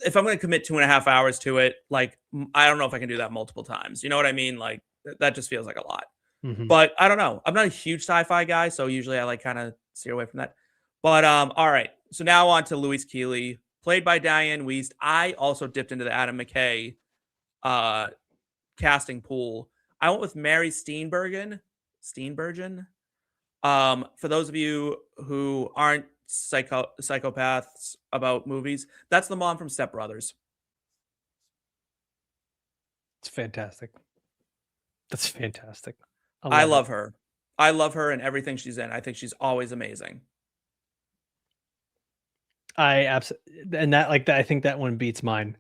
if I'm going to commit 2.5 hours to it, like, I don't know if I can do that multiple times. You know what I mean? Like, that just feels like a lot. Mm-hmm. But I don't know. I'm not a huge sci-fi guy, so usually I like kind of steer away from that. But all right. So now on to Louise Keeley, played by Diane Wiest. I also dipped into the Adam McKay casting pool. I went with Mary Steenburgen. For those of you who aren't psychopaths about movies, that's the mom from Step Brothers. It's fantastic. That's fantastic. I love love her. I love her and everything she's in. I think she's always amazing. I absolutely, and that like that. I think that one beats mine.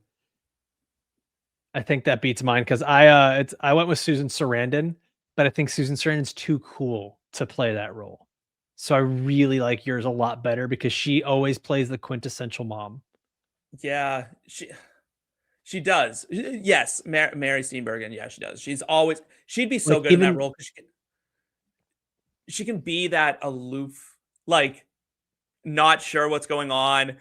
I think that beats mine because I went with Susan Sarandon, but I think Susan Sarandon's too cool to play that role. So I really like yours a lot better because she always plays the quintessential mom. Yeah, she does. Yes, Mary Steenburgen. Yeah, she does. She'd be so Like good in that even role because she can be that aloof, like not sure what's going on.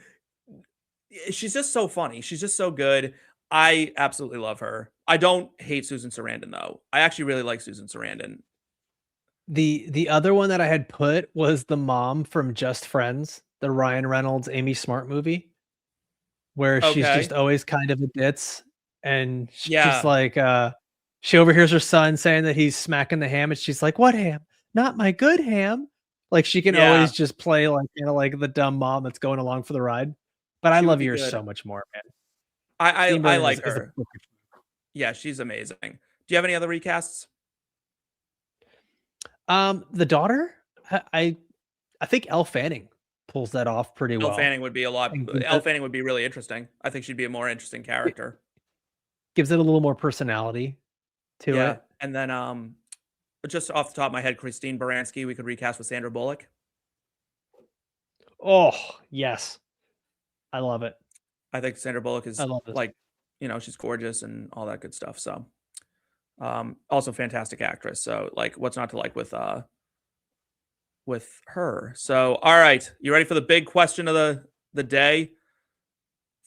She's just so funny. She's just so good. I absolutely love her. I don't hate Susan Sarandon though. I actually really like Susan Sarandon. the other one that I had put was the mom from Just Friends, the Ryan Reynolds Amy Smart movie, where she's just Okay. always kind of a ditz, and she's Yeah. like, she overhears her son saying that he's smacking the ham, and she's like, "What ham? Not my good ham." Like she can always Yeah. just play like like the dumb mom that's going along for the ride. But I She would love be yours good. so much more, man. I Steenburgen like is a her. Yeah, she's amazing. Do you have any other recasts? the daughter. I think Elle Fanning pulls that off pretty Elle well. Fanning would be a lot. And gives Elle it, Fanning would be really interesting. I think she'd be a more interesting character. gives it a little more personality to Yeah, it. and then just off the top of my head, Christine Baranski, we could recast with Sandra Bullock. Oh yes, I love it. I think Sandra Bullock I is love this. like, she's gorgeous and all that good stuff. So, also fantastic actress. So, like, what's not to like with her? So, all right, you ready for the big question of the day?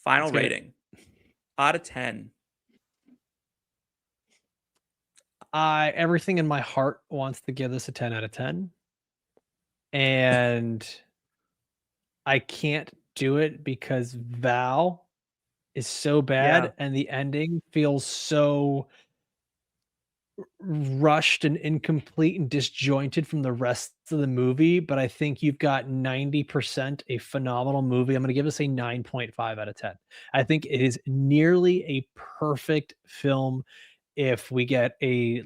Final Let's get it. rating out of 10. Everything in my heart wants to give this a 10 out of 10. And I can't do it because Val is so bad Yeah, and the ending feels so rushed and incomplete and disjointed from the rest of the movie. But I think you've got 90% a phenomenal movie. I'm going to give this a 9.5 out of 10. I think it is nearly a perfect film if we get a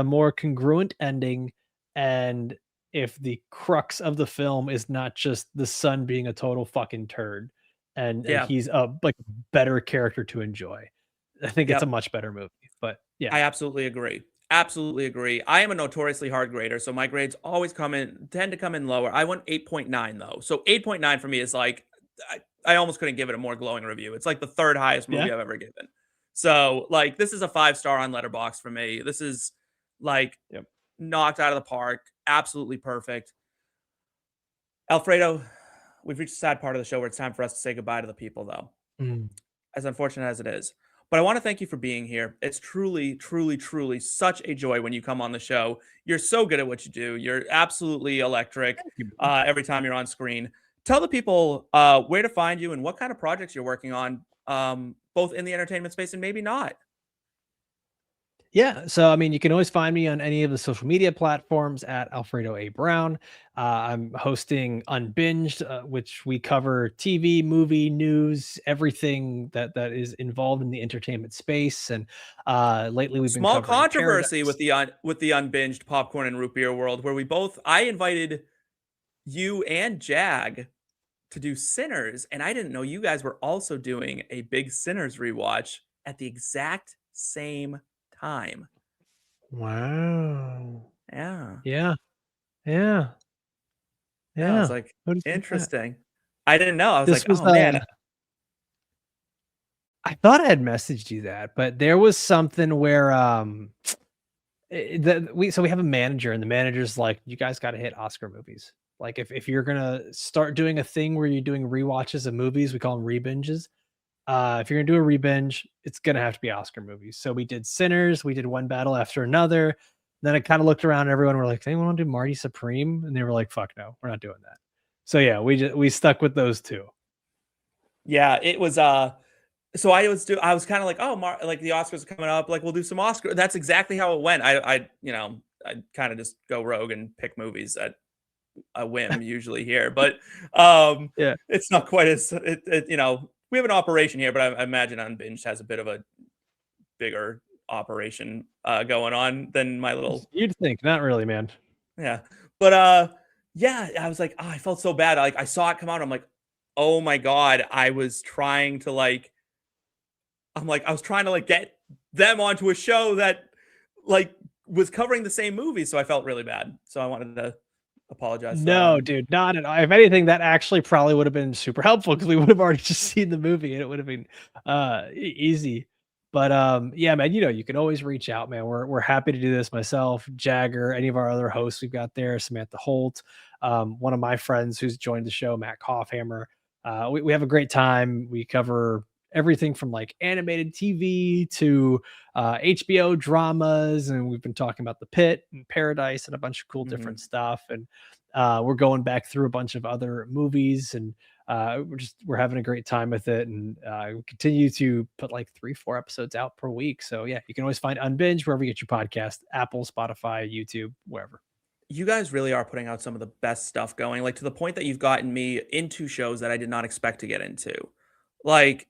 more congruent ending, and if the crux of the film is not just the son being a total fucking turd, and yeah, he's a like better character to enjoy. I think it's a yep. much better movie. But yeah. I absolutely agree. Absolutely agree. I am a notoriously hard grader, so my grades always tend to come in lower. I went 8.9 though. So 8.9 for me is like I almost couldn't give it a more glowing review. It's like the third highest Yeah. movie I've ever given. So like this is a 5-star on Letterboxd for me. This is like Yep. knocked out of the park. Absolutely perfect. Alfredo, we've reached the sad part of the show where it's time for us to say goodbye to the people though, Mm. as unfortunate as it is. But I want to thank you for being here. It's truly, truly, truly such a joy when you come on the show. You're so good at what you do. You're absolutely electric every time you're on screen. Tell the people where to find you and what kind of projects you're working on, both in the entertainment space and maybe not. Yeah, so I mean, you can always find me on any of the social media platforms at Alfredo A. Brown. I'm hosting Unbinged, which we cover TV, movie, news, everything that is involved in the entertainment space. And lately, we've been Small covering controversy with Paradise. the unbinged popcorn and root beer world, where I invited you and Jag to do Sinners, and I didn't know you guys were also doing a big Sinners rewatch at the exact same time. Wow. Yeah. Yeah. Yeah. Yeah, I was Yeah. like, Who does that? interesting. I didn't know. I was This like, was oh man. I thought I had messaged you that, but there was something where we have a manager, and the manager's like, you guys got to hit Oscar movies. Like if you're gonna start doing a thing where you're doing rewatches of movies, we call them rebinges. If you're gonna do a rebinge, it's gonna have to be Oscar movies. So we did Sinners, we did One Battle After Another. Then I kind of looked around, and everyone were like, anyone want to do Marty Supreme? And they were like, fuck no, we're not doing that. So yeah, we stuck with those two. Yeah, it was so I was kind of like, oh, like the Oscars are coming up, like we'll do some Oscar. That's exactly how it went. I kind of just go rogue and pick movies at a whim usually here, but Yeah. it's not quite as we have an operation here, but I imagine Unbinged has a bit of a bigger operation going on than my little You'd think, not really, man. yeah. But yeah, I was like, oh, I felt so bad. Like I saw it come out. I'm like, oh my God. I was trying to like get them onto a show that like was covering the same movie. So I felt really bad. So I wanted to apologize. No, dude, not at all. If anything, that actually probably would have been super helpful because we would have already just seen the movie and it would have been easy. But yeah, man, you can always reach out, man. We're happy to do this. Myself, Jagger, any of our other hosts we've got there, Samantha Holt, one of my friends who's joined the show, Matt Kaufhammer. We have a great time. We cover everything from like animated TV to HBO dramas, and we've been talking about The Pit and Paradise and a bunch of cool different stuff. And we're going back through a bunch of other movies, and we're having a great time with it, and we continue to put like 3-4 episodes out per week. So yeah, you can always find Unbinged wherever you get your podcast: Apple, Spotify, YouTube, wherever. You guys really are putting out some of the best stuff going, like to the point that you've gotten me into shows that I did not expect to get into. Like,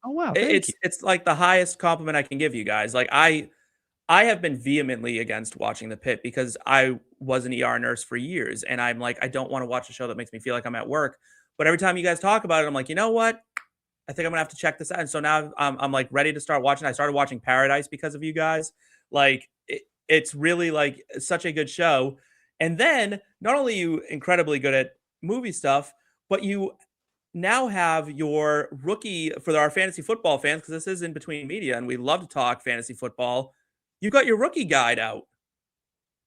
Oh wow, it's like the highest compliment I can give you guys. Like I have been vehemently against watching The Pit because I was an ER nurse for years, and I'm like, I don't want to watch a show that makes me feel like I'm at work. But every time you guys talk about it, I'm like, you know what? I think I'm gonna have to check this out. And so now I'm like ready to start watching. I started watching Paradise because of you guys. Like it's really like such a good show. And then not only are you incredibly good at movie stuff, but you now have your rookie for our fantasy football fans, because this is In Between Media and we love to talk fantasy football. You've got your rookie guide out.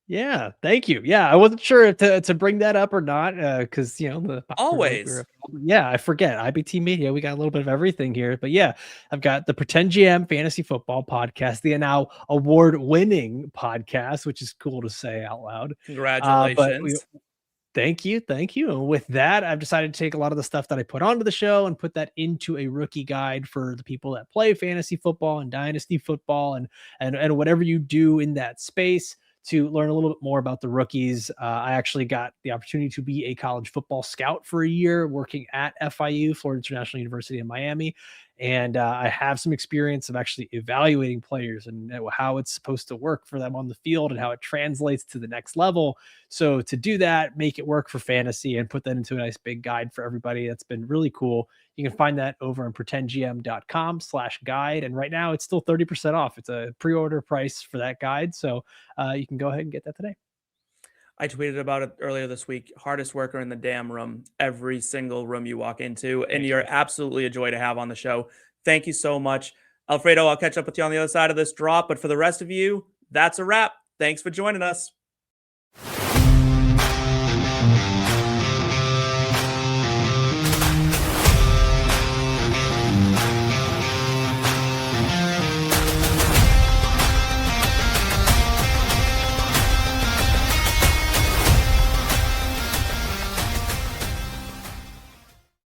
Yeah, thank you. Yeah, I wasn't sure if to bring that up or not, because Always. yeah, I forget IBT Media. We got a little bit of everything here, but yeah, I've got the Pretend GM Fantasy Football Podcast, the now award-winning podcast, which is cool to say out loud. Congratulations. Thank you. And with that, I've decided to take a lot of the stuff that I put onto the show and put that into a rookie guide for the people that play fantasy football and dynasty football and whatever you do in that space, to learn a little bit more about the rookies. I actually got the opportunity to be a college football scout for a year working at FIU, Florida International University in Miami. And I have some experience of actually evaluating players and how it's supposed to work for them on the field and how it translates to the next level. So to do that, make it work for fantasy and put that into a nice big guide for everybody, that's been really cool. You can find that over on pretendgm.com/guide. And right now it's still 30% off. It's a pre-order price for that guide. So you can go ahead and get that today. I tweeted about it earlier this week. Hardest worker in the damn room. Every single room you walk into, and you're absolutely a joy to have on the show. Thank you so much, Alfredo. I'll catch up with you on the other side of this drop. But for the rest of you, that's a wrap. Thanks for joining us.